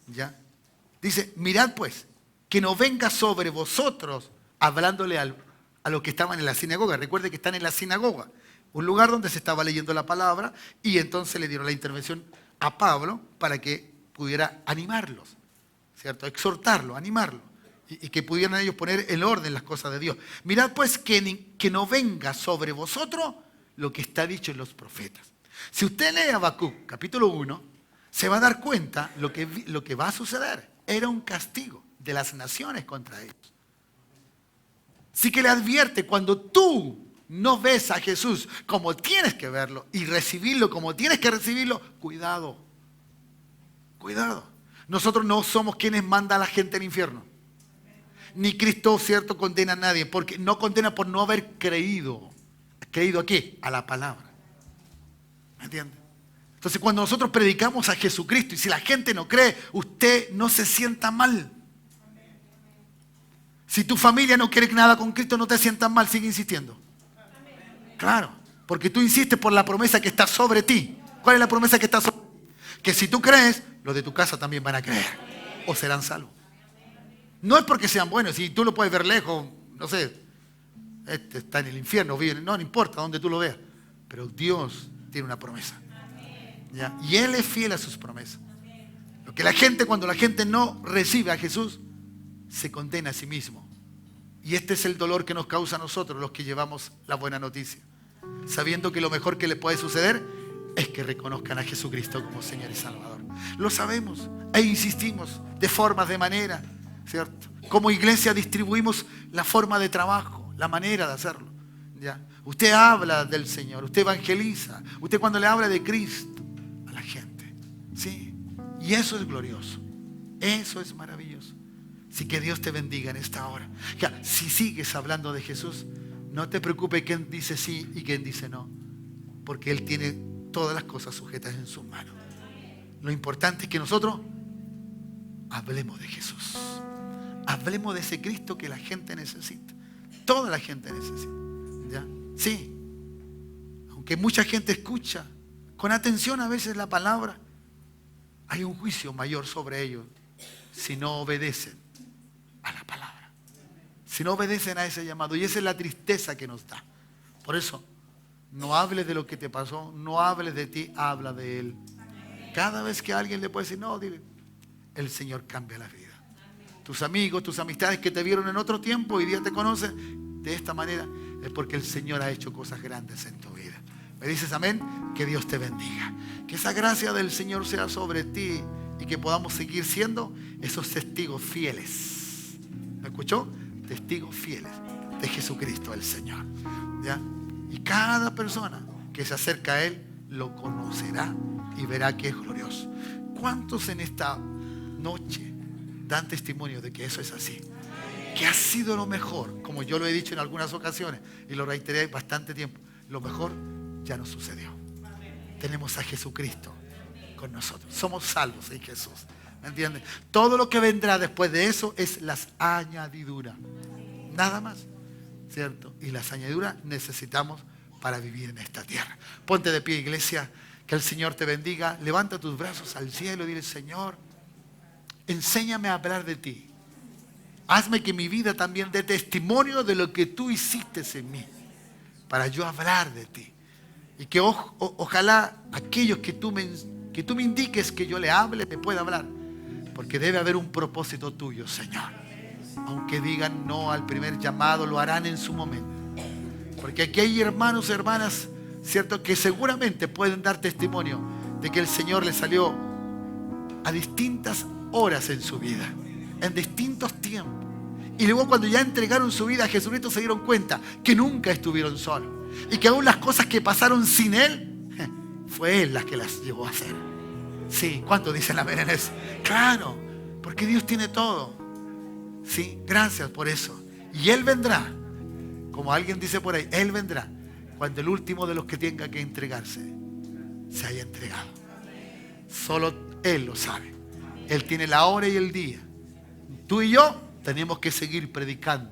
¿Ya? Dice, mirad pues, que no venga sobre vosotros, hablándole a los que estaban en la sinagoga. Recuerde que están en la sinagoga, un lugar donde se estaba leyendo la palabra, y entonces le dieron la intervención a Pablo para que pudiera animarlos, ¿cierto? Exhortarlo, animarlo, y que pudieran ellos poner en orden las cosas de Dios. Mirad pues que no venga sobre vosotros lo que está dicho en los profetas. Si usted lee Habacuc, capítulo 1, se va a dar cuenta lo que va a suceder. Era un castigo de las naciones contra ellos. Sí que le advierte, cuando tú no ves a Jesús como tienes que verlo y recibirlo como tienes que recibirlo, cuidado, cuidado. Nosotros no somos quienes manda a la gente al infierno. Ni Cristo, cierto, condena a nadie, porque no condena por no haber creído. ¿Creído a qué? A la palabra. ¿Me entiende? Entonces, cuando nosotros predicamos a Jesucristo y si la gente no cree, usted no se sienta mal. Si tu familia no quiere nada con Cristo, no te sientas mal, sigue insistiendo. Claro, porque tú insistes por la promesa que está sobre ti. ¿Cuál es la promesa que está sobre ti? Que si tú crees, los de tu casa también van a creer o serán salvos. No es porque sean buenos, si tú lo puedes ver lejos, no sé, este está en el infierno, no importa donde tú lo veas, pero Dios tiene una promesa. ¿Ya? Y Él es fiel a sus promesas. Lo que cuando la gente no recibe a Jesús, se condena a sí mismo. Y este es el dolor que nos causa a nosotros, los que llevamos la buena noticia. Sabiendo que lo mejor que le puede suceder es que reconozcan a Jesucristo como Señor y Salvador. Lo sabemos e insistimos de formas, de manera, ¿cierto? Como iglesia distribuimos la forma de trabajo, la manera de hacerlo. ¿Ya? Usted habla del Señor, usted evangeliza, usted cuando le habla de Cristo a la gente. Sí, y eso es glorioso, eso es maravilloso. Así que Dios te bendiga en esta hora. Si sigues hablando de Jesús, no te preocupes quién dice sí y quién dice no, porque Él tiene todas las cosas sujetas en sus manos. Lo importante es que nosotros hablemos de Jesús. Hablemos de ese Cristo que la gente necesita. Toda la gente necesita. ¿Ya? Sí. Aunque mucha gente escucha con atención a veces la palabra, hay un juicio mayor sobre ellos si no obedecen a la palabra. Si no obedecen a ese llamado. Y esa es la tristeza que nos da. Por eso, no hables de lo que te pasó, no hables de ti, habla de Él. Cada vez que alguien le puede decir, no, dile, el Señor cambia la vida. Tus amigos, tus amistades que te vieron en otro tiempo y hoy día te conocen de esta manera, es porque el Señor ha hecho cosas grandes en tu vida. ¿Me dices amén? Que Dios te bendiga. Que esa gracia del Señor sea sobre ti y que podamos seguir siendo esos testigos fieles. ¿Me escuchó? Testigos fieles de Jesucristo el Señor. ¿Ya? Y cada persona que se acerca a Él lo conocerá y verá que es glorioso. ¿Cuántos en esta noche dan testimonio de que eso es así? Que ha sido lo mejor, como yo lo he dicho en algunas ocasiones y lo reiteré bastante tiempo. Lo mejor ya nos sucedió. Tenemos a Jesucristo con nosotros. Somos salvos en Jesús. ¿Me entienden? Todo lo que vendrá después de eso es las añadiduras. Nada más. ¿Cierto? Y las añadiduras necesitamos para vivir en esta tierra. Ponte de pie, iglesia. Que el Señor te bendiga. Levanta tus brazos al cielo y dile, Señor, enséñame a hablar de ti. Hazme que mi vida también dé testimonio de lo que tú hiciste en mí, para yo hablar de ti. Y que ojalá aquellos que tú me indiques que yo le hable, te pueda hablar. Porque debe haber un propósito tuyo, Señor. Aunque digan no al primer llamado, lo harán en su momento. Porque aquí hay hermanos y hermanas, ¿cierto?, que seguramente pueden dar testimonio de que el Señor les salió a distintas horas en su vida, en distintos tiempos. Y luego cuando ya entregaron su vida a Jesucristo se dieron cuenta que nunca estuvieron solos. Y que aún las cosas que pasaron sin Él, fue Él las que las llevó a hacer. Sí, ¿cuántos dicen amén en eso? Claro, porque Dios tiene todo. Sí, gracias por eso. Y Él vendrá, como alguien dice por ahí, Él vendrá cuando el último de los que tenga que entregarse se haya entregado. Solo Él lo sabe. Él tiene la hora y el día. Tú y yo tenemos que seguir predicando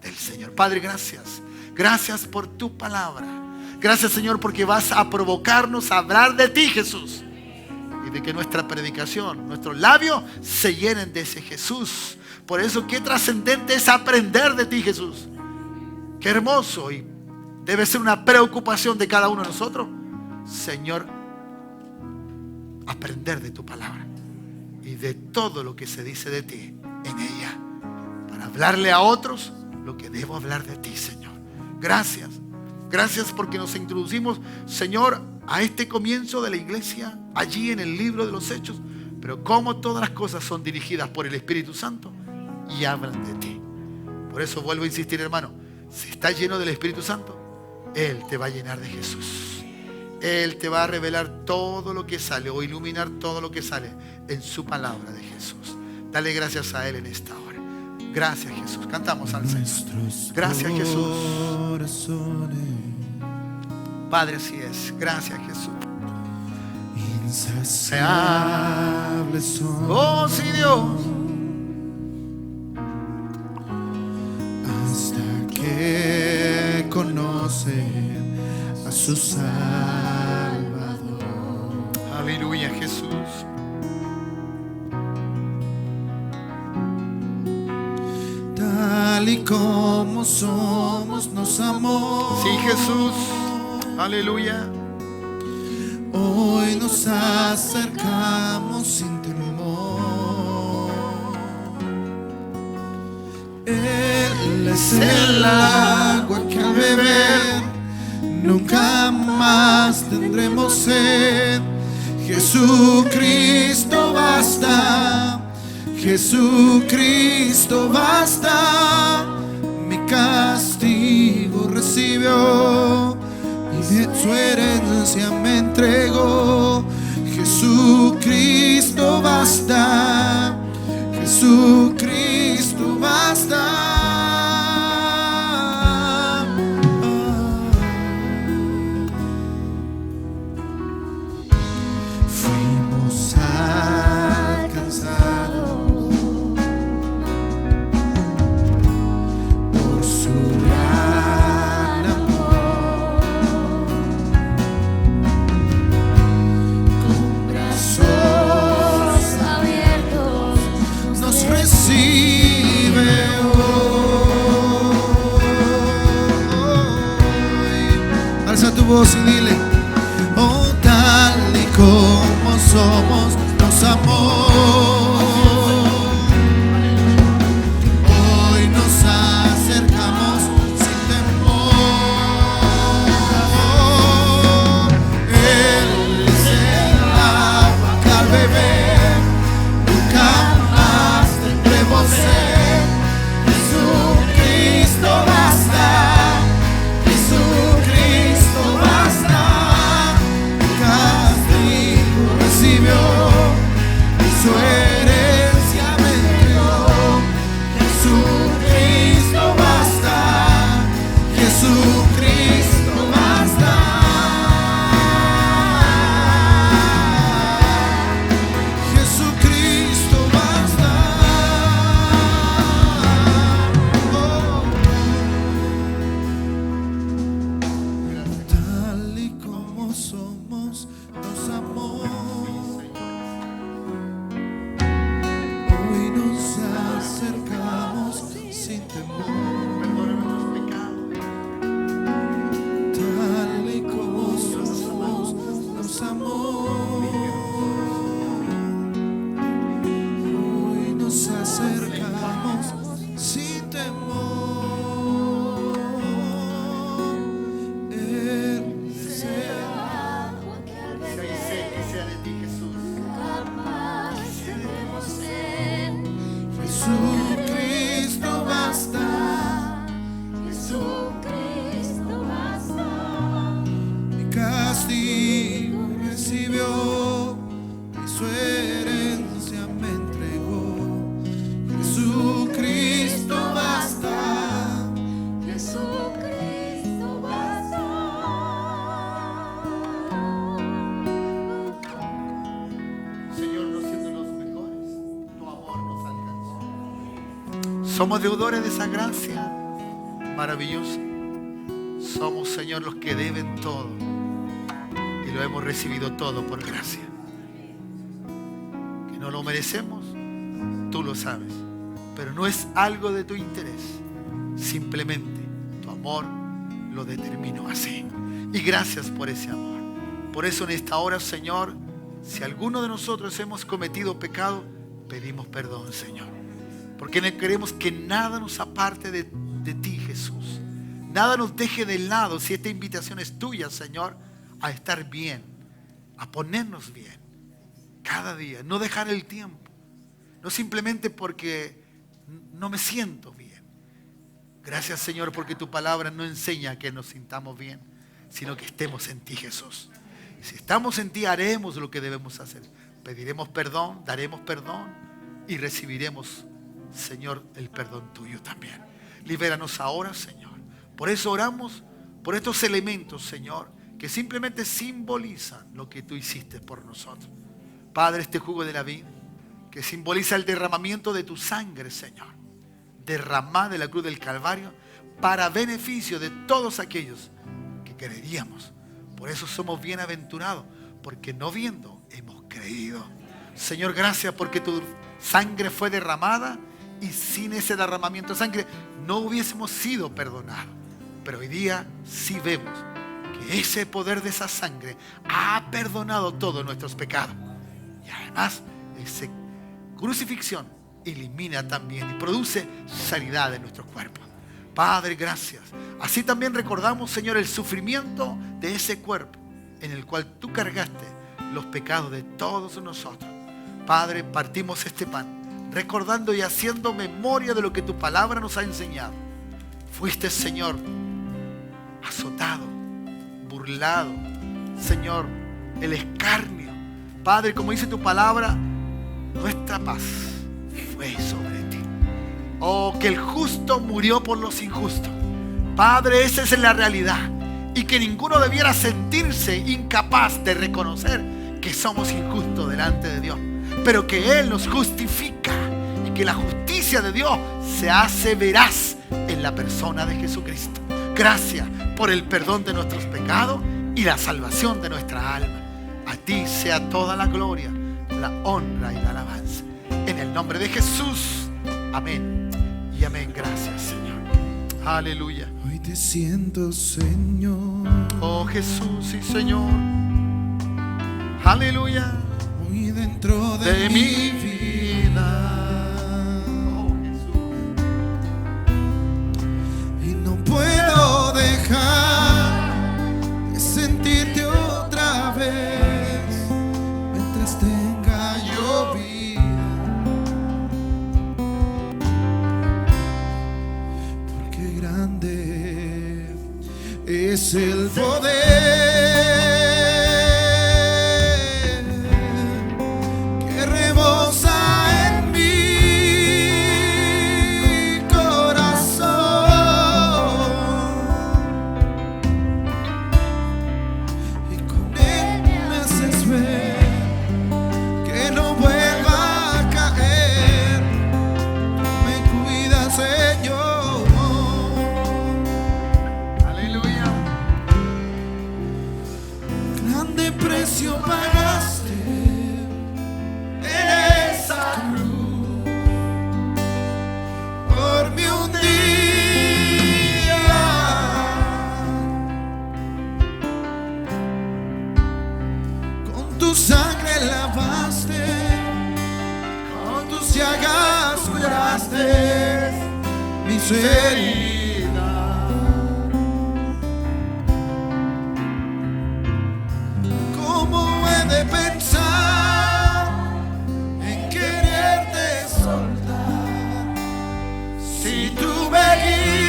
del Señor. Padre, gracias. Gracias por tu palabra. Gracias, Señor, porque vas a provocarnos a hablar de ti, Jesús. Y de que nuestra predicación, nuestros labios se llenen de ese Jesús. Por eso, qué trascendente es aprender de ti, Jesús. Qué hermoso, y debe ser una preocupación de cada uno de nosotros, Señor, aprender de tu palabra y de todo lo que se dice de ti en ella, para hablarle a otros lo que debo hablar de ti, Señor. Gracias. Gracias porque nos introducimos, Señor, a este comienzo de la iglesia, allí en el libro de los Hechos. Pero como todas las cosas son dirigidas por el Espíritu Santo y hablan de ti. Por eso vuelvo a insistir, hermano, si estás lleno del Espíritu Santo, Él te va a llenar de Jesús. Él te va a revelar todo lo que sale o iluminar todo lo que sale en su palabra de Jesús. Dale gracias a Él en esta hora. Gracias, Jesús. Cantamos al Señor. Gracias, Jesús. Padre, así es. Gracias, Jesús. Insaciables son. Oh, sí, Dios. Hasta que conocen a su Salvador. Aleluya, Jesús. Tal y como somos, nos amó. Sí, Jesús. Aleluya. Hoy nos acercamos sin temor. Él es el agua que al beber nunca más tendremos sed. Jesucristo basta. Jesucristo basta. Mi castigo recibió y de su herencia me entregó. Jesucristo basta. Jesucristo basta. Fuimos alcanzados por su gran amor. Con brazos abiertos nos recibe hoy. Alza tu voz y dile: oh, tal y como somos, nos amó. Hoy nos acercamos sin temor. Él es el agua que al beber nunca más tendremos sed. Jesucristo basta. Jesucristo basta. Castigo recibió y su herencia me entregó. Jesucristo basta. Jesucristo basta. Jesucristo basta. Tal y como somos, nos amó. Hoy nos acercamos sin temor. Perdona nuestros pecados. Tal y como somos, nos amó. Hoy nos acercamos sin temor. Él es el Si hay sed, que sea de ti, Jesús. Jesucristo basta. Mi castigo recibió y su herencia me entregó. Jesucristo basta. Señor, no siendo los mejores, tu amor nos alcanzó. Somos deudores de esa gracia. maravilloso. Somos, Señor, los que deben todo y lo hemos recibido todo por gracia. Que no lo merecemos, tú lo sabes, pero no es algo de tu interés. Simplemente tu amor lo determinó así. Y gracias por ese amor. Por eso en esta hora, Señor, si alguno de nosotros hemos cometido pecado, pedimos perdón, Señor. Porque no queremos que nada nos aparte de ti, Jesús. Nada nos deje de lado, si esta invitación es tuya, Señor, a estar bien, a ponernos bien cada día. No dejar el tiempo. No simplemente porque no me siento bien. Gracias, Señor, porque tu palabra no enseña que nos sintamos bien, sino que estemos en ti, Jesús. Si estamos en ti, haremos lo que debemos hacer. Pediremos perdón, daremos perdón y recibiremos, Señor, el perdón tuyo también. Libéranos ahora, Señor. Por eso oramos por estos elementos, Señor, que simplemente simbolizan lo que tú hiciste por nosotros. Padre, este jugo de la vid, que simboliza el derramamiento de tu sangre, Señor, derramada de la cruz del Calvario para beneficio de todos aquellos que creeríamos. Por eso somos bienaventurados, porque no viendo hemos creído. Señor, gracias porque tu sangre fue derramada y sin ese derramamiento de sangre no hubiésemos sido perdonados. Pero hoy día sí vemos que ese poder de esa sangre ha perdonado todos nuestros pecados. Y además, esa crucifixión elimina también y produce sanidad en nuestros cuerpos. Padre, gracias. Así también recordamos, Señor, el sufrimiento de ese cuerpo en el cual tú cargaste los pecados de todos nosotros. Padre, partimos este pan, recordando y haciendo memoria de lo que tu palabra nos ha enseñado. Fuiste, Señor, azotado, burlado, Señor, el escarnio. Padre, como dice tu palabra, nuestra paz fue sobre ti. Oh, que el justo murió por los injustos. Padre, esa es la realidad. Y que ninguno debiera sentirse incapaz de reconocer que somos injustos delante de Dios. Pero que Él nos justifica y que la justicia de Dios se hace veraz en la persona de Jesucristo. Gracias por el perdón de nuestros pecados y la salvación de nuestra alma. A ti sea toda la gloria, la honra y la alabanza. En el nombre de Jesús. Amén y amén. Gracias, Señor. Aleluya. Hoy te siento, Señor. Oh Jesús y Señor. Aleluya. Muy dentro de mi vida. Oh Jesús. Y no puedo dejar de sentirte otra vez mientras tenga yo vida. Porque grande es el poder que rebosa en mi corazón, y con él me haces ver que no vuelva a caer. Me cuida, Señor. Aleluya. Grande precio pagaste en esa cruz por mí un día. Con tu sangre lavaste, con tus llagas curaste mis heridas. ¿Cómo he de pensar en quererte soltar si tú me guías?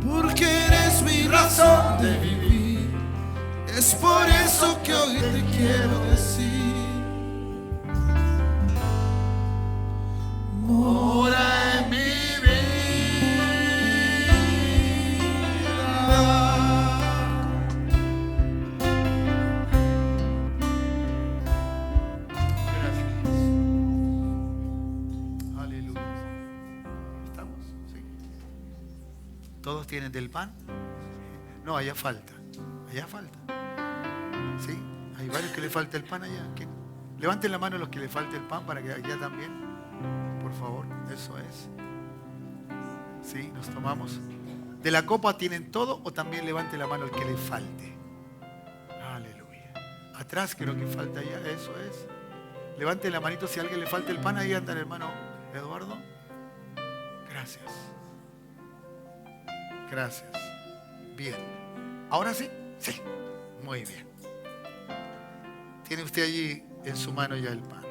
Porque eres mi razón de vivir. Es por eso que hoy te quiero decir: mora en mi ¿Todos tienen del pan? No, allá falta. Allá falta. ¿Sí? Hay varios que le falta el pan allá. Levanten la mano los que le falte el pan para que allá también. Por favor, eso es. ¿Sí? Nos tomamos. ¿De la copa tienen todo o también levante la mano el que le falte? Aleluya. Atrás creo que falta allá. Eso es. Levante la manito si a alguien le falta el pan. Ahí anda el hermano Eduardo. Gracias. Gracias. Bien. ¿Ahora sí? Sí. Muy bien. Tiene usted allí en su mano ya el pan.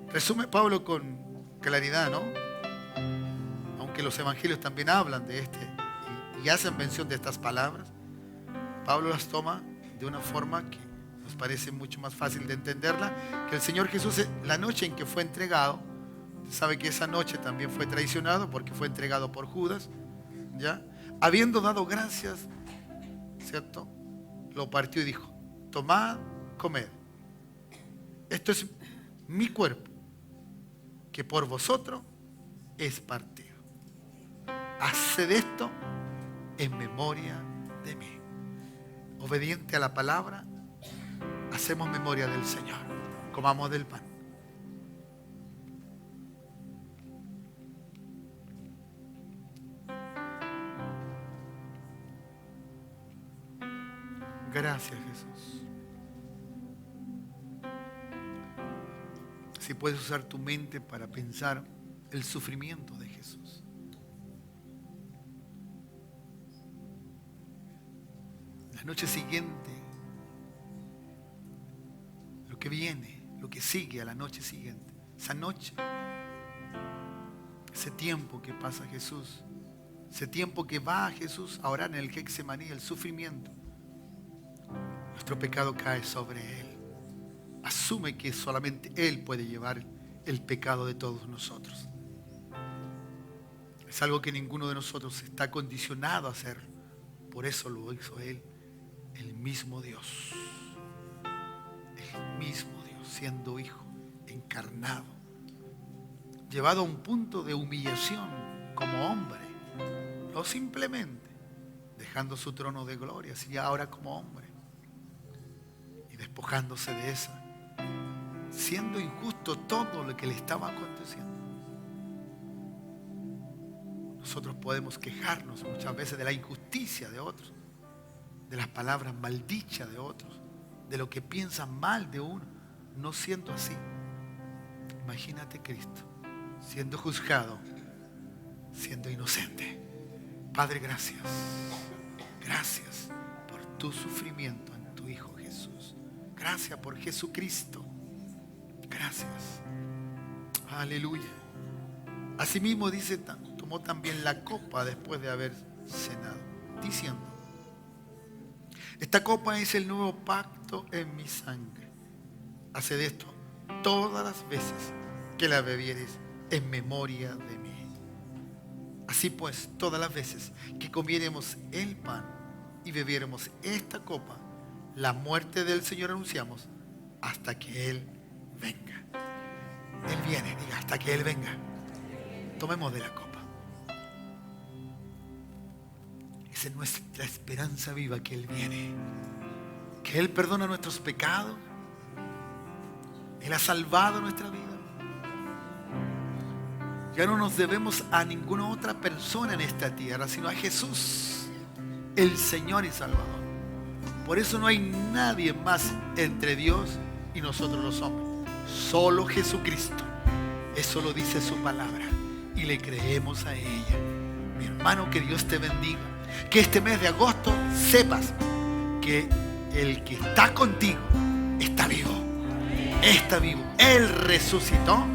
Resume Pablo con claridad, ¿no? Aunque los evangelios también hablan de y hacen mención de estas palabras, Pablo las toma de una forma que nos parece mucho más fácil de entenderla, que el Señor Jesús, la noche en que fue entregado, sabe que esa noche también fue traicionado porque fue entregado por Judas, ¿ya? Habiendo dado gracias, ¿cierto? Lo partió y dijo: tomad, comed. Esto es mi cuerpo, que por vosotros es partido. Haced esto en memoria de mí. Obediente a la palabra, hacemos memoria del Señor. Comamos del pan. Gracias, Jesús. Si puedes usar tu mente para pensar el sufrimiento de Jesús. La noche siguiente, lo que viene, lo que sigue a la noche siguiente, esa noche, ese tiempo que pasa Jesús, ese tiempo que va a Jesús a orar en el Getsemaní, el sufrimiento, nuestro pecado cae sobre Él. Asume que solamente Él puede llevar el pecado de todos nosotros. Es algo que ninguno de nosotros está condicionado a hacer. Por eso lo hizo Él, el mismo Dios. El mismo Dios, siendo hijo, encarnado, llevado a un punto de humillación como hombre, no simplemente dejando su trono de gloria, sino ahora como hombre, y despojándose de esa, siendo injusto todo lo que le estaba aconteciendo. Nosotros podemos quejarnos muchas veces de la injusticia de otros, de las palabras maldichas de otros, de lo que piensan mal de uno, no siendo así. Imagínate Cristo siendo juzgado, siendo inocente. Padre, gracias. Gracias por tu sufrimiento en tu Hijo Jesús. Gracias por Jesucristo. Gracias. Aleluya. Asimismo dice, tomó también la copa después de haber cenado, diciendo: esta copa es el nuevo pacto en mi sangre. Haced esto todas las veces que la bebiereis en memoria de mí. Así pues, todas las veces que comiéremos el pan y bebiéremos esta copa, la muerte del Señor anunciamos hasta que Él venga. Él viene, diga, hasta que Él venga. Tomemos de la copa. Esa es nuestra esperanza viva, que Él viene, que Él perdona nuestros pecados. Él ha salvado nuestra vida. Ya no nos debemos a ninguna otra persona en esta tierra, sino a Jesús, el Señor y Salvador. Por eso no hay nadie más entre Dios y nosotros los hombres. Solo Jesucristo. Eso lo dice su palabra y le creemos a ella. Mi hermano, que Dios te bendiga. Que este mes de agosto sepas que el que está contigo está vivo. Está vivo. Él resucitó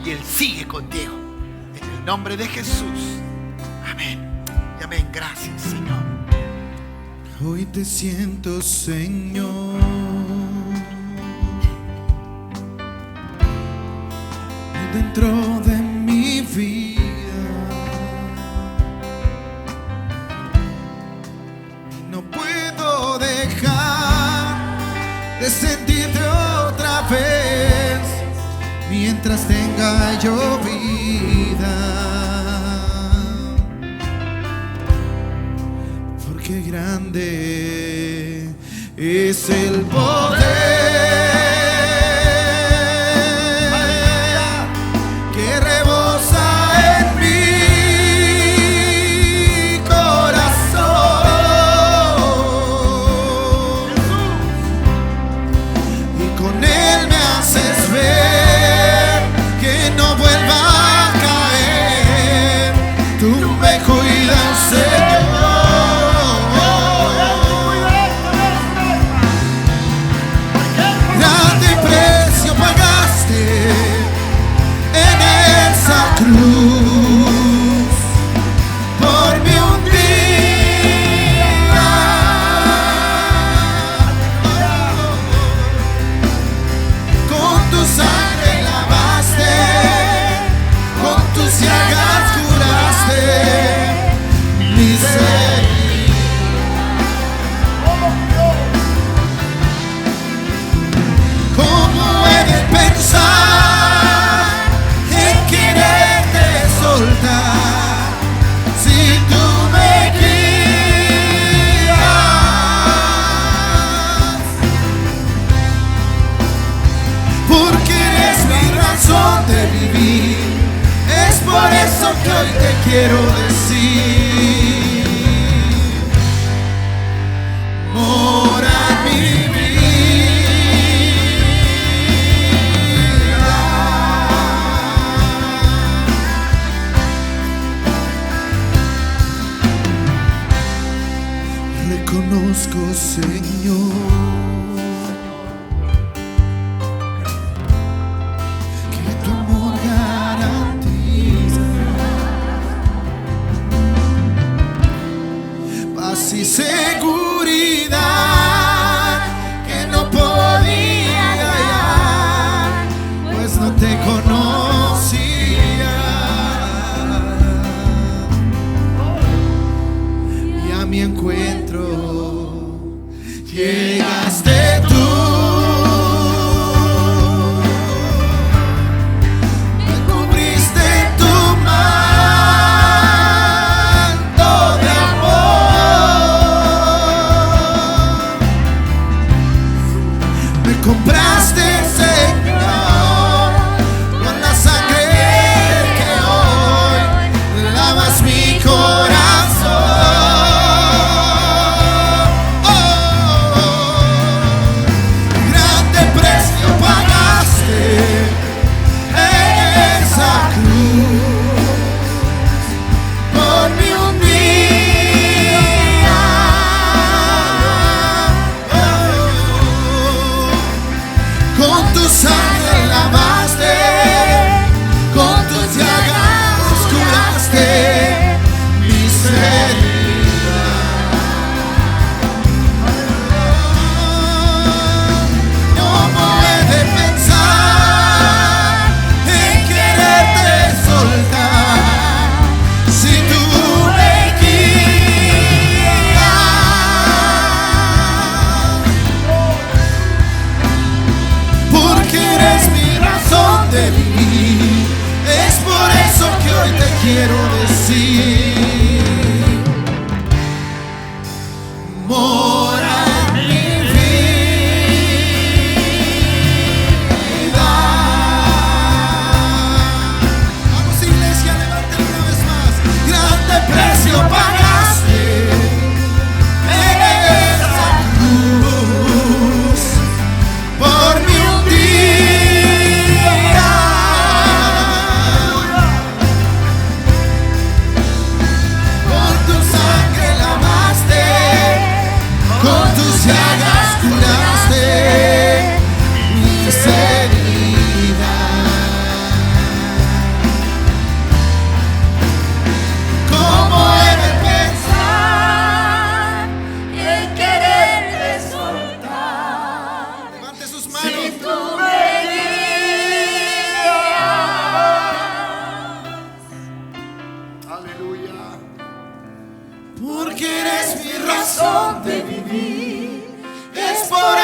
y Él sigue contigo. En el nombre de Jesús. Amén. Y amén. Gracias, Señor. Hoy te siento, Señor, dentro de mi vida. No puedo dejar de sentirte otra vez mientras tenga yo vida. grande es el poder que rebosa en mi corazón, y con él me haces ver que no vuelva a caer. Tú me cuidas, Señor. Grande precio pagaste en esa cruz por mí un día. Con tu sangre lavaste, con tus llagas curaste mis heridas. ¿Cómo he de pensar en quererte soltar si tú me guías? Porque eres mi razón de vivir. Es por eso que hoy te quiero decir: mora en mi vida. Reconozco, Señor, que tu amor garantiza paz y seguridad que no podía hallar, pues no te conocía. Y a mi encuentro llegaste tú. Me cubriste en tu manto de amor. Me compraste, Señor, con la sangre que hoy lavas mi corazón. Grande precio pagaste en esa cruz por mí un día. Con tu sangre lavaste, con tus llagas curaste mis heridas. ¿Cómo he de pensar en quererte soltar si tú me guías? Porque eres mi razón de vivir. Es por eso que hoy te quiero decir: mora en mi vida. Vamos, iglesia, levanten una vez más. Grande precio pagaste en esa cruz por mí un día. Con tu sangre lavaste, con tus llagas curaste mis heridas. ¿Cómo he de pensar en quererte soltar Levante sus si manos. tú me guías? Aleluya. Porque eres mi razón de vivir. Es por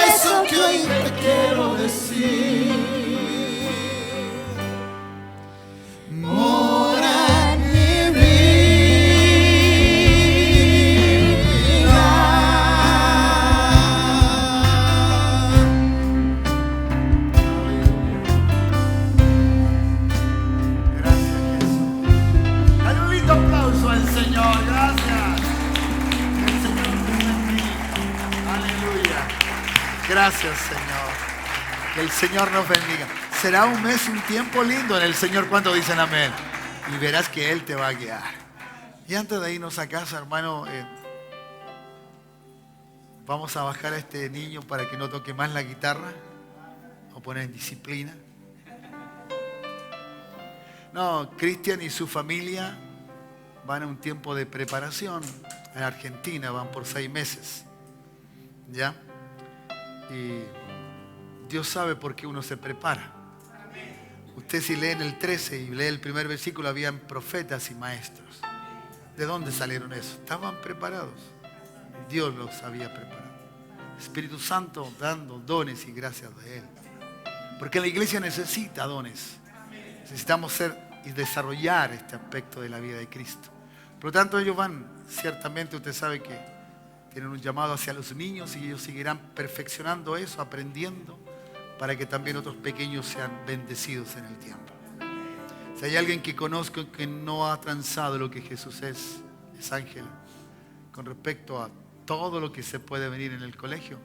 Gracias, Señor. Que el Señor nos bendiga. Será un mes, un tiempo lindo en el Señor. ¿Cuántos dicen amén? Y verás que Él te va a guiar. Y antes de irnos a casa, hermano, vamos a bajar a este niño para que no toque más la guitarra. O poner en disciplina. No, Cristian y su familia van a un tiempo de preparación. En Argentina van por 6 meses. ¿Ya? Y Dios sabe por qué uno se prepara. Usted si lee en el 13 y lee el primer versículo, habían profetas y maestros. ¿De dónde salieron esos? Estaban preparados. Dios los había preparado. Espíritu Santo dando dones y gracias de Él. Porque la iglesia necesita dones. Necesitamos ser y desarrollar este aspecto de la vida de Cristo. Por lo tanto, ellos van, ciertamente usted sabe que tienen un llamado hacia los niños y ellos seguirán perfeccionando eso, aprendiendo, para que también otros pequeños sean bendecidos en el tiempo. Si hay alguien que conozco que no ha transado lo que Jesús es Ángela, con respecto a todo lo que se puede venir en el colegio.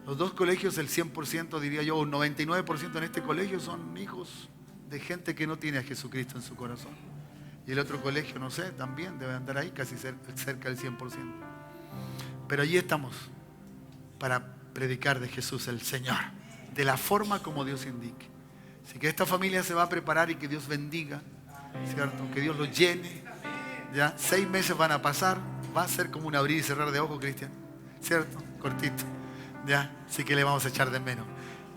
Los 2 colegios, el 100%, diría yo, un 99% en este colegio son hijos de gente que no tiene a Jesucristo en su corazón. Y el otro colegio, no sé, también debe andar ahí casi cerca del 100%. Pero allí estamos para predicar de Jesús el Señor, de la forma como Dios indique. Así que esta familia se va a preparar y que Dios bendiga, ¿cierto? Que Dios los llene. Ya 6 meses van a pasar, va a ser como un abrir y cerrar de ojos, Cristian, ¿cierto? Cortito. Ya, así que le vamos a echar de menos.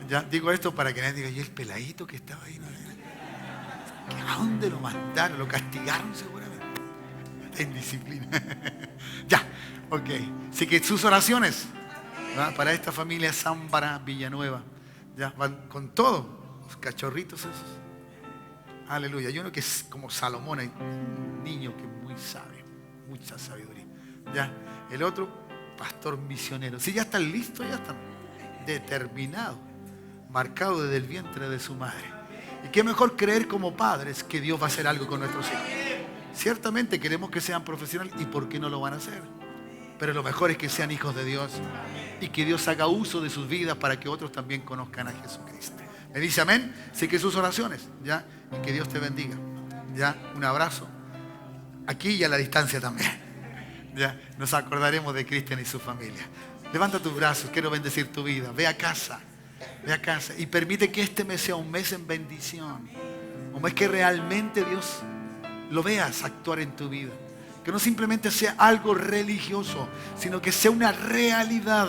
Ya, digo esto para que nadie diga, ¿y el peladito que estaba ahí? ¿A dónde lo mandaron? ¿Lo castigaron seguramente? En disciplina. Ya, ok. Así que sus oraciones, ¿verdad? Para esta familia Zámbara Villanueva, ya van con todo, los cachorritos esos. Aleluya. Hay uno que es como Salomón, hay un niño que es muy sabio, mucha sabiduría. Ya, el otro, pastor misionero. Si ya están listos, ya están determinados, marcados desde el vientre de su madre. Y qué mejor creer como padres que Dios va a hacer algo con nuestros hijos. Ciertamente queremos que sean profesionales y por qué no lo van a hacer. Pero lo mejor es que sean hijos de Dios y que Dios haga uso de sus vidas para que otros también conozcan a Jesucristo. ¿Me dice amén? Sé que sus oraciones, ¿ya? Y que Dios te bendiga. ¿Ya? Un abrazo. Aquí y a la distancia también. ¿Ya? Nos acordaremos de Cristian y su familia. Levanta tus brazos, quiero bendecir tu vida. Ve a casa. Ve a casa y permite que este mes sea un mes en bendición. Un mes que realmente Dios lo veas actuar en tu vida. Que no simplemente sea algo religioso, sino que sea una realidad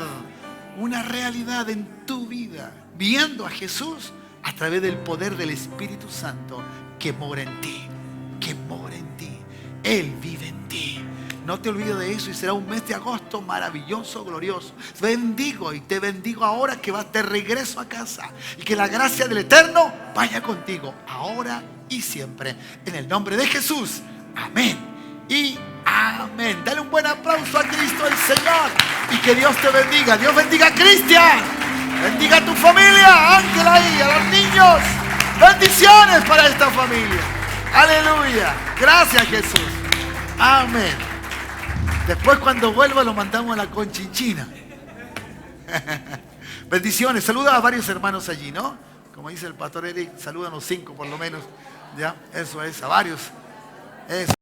en tu vida. Viendo a Jesús a través del poder del Espíritu Santo que mora en ti. Que mora en ti. Él vive en ti. No te olvides de eso y será un mes de agosto maravilloso, glorioso. Bendigo y te bendigo ahora que vas de regreso a casa. Y que la gracia del Eterno vaya contigo ahora y siempre. En el nombre de Jesús. Amén y amén. Dale un buen aplauso a Cristo el Señor. Y que Dios te bendiga. Dios bendiga a Cristian. Bendiga a tu familia. Ángela ahí, a los niños. Bendiciones para esta familia. Aleluya. Gracias, Jesús. Amén. Después cuando vuelva lo mandamos a la Conchinchina. Bendiciones. Saluda a varios hermanos allí, ¿no? Como dice el pastor Eric, saludan a los 5 por lo menos. Ya, eso es, a varios. Eso.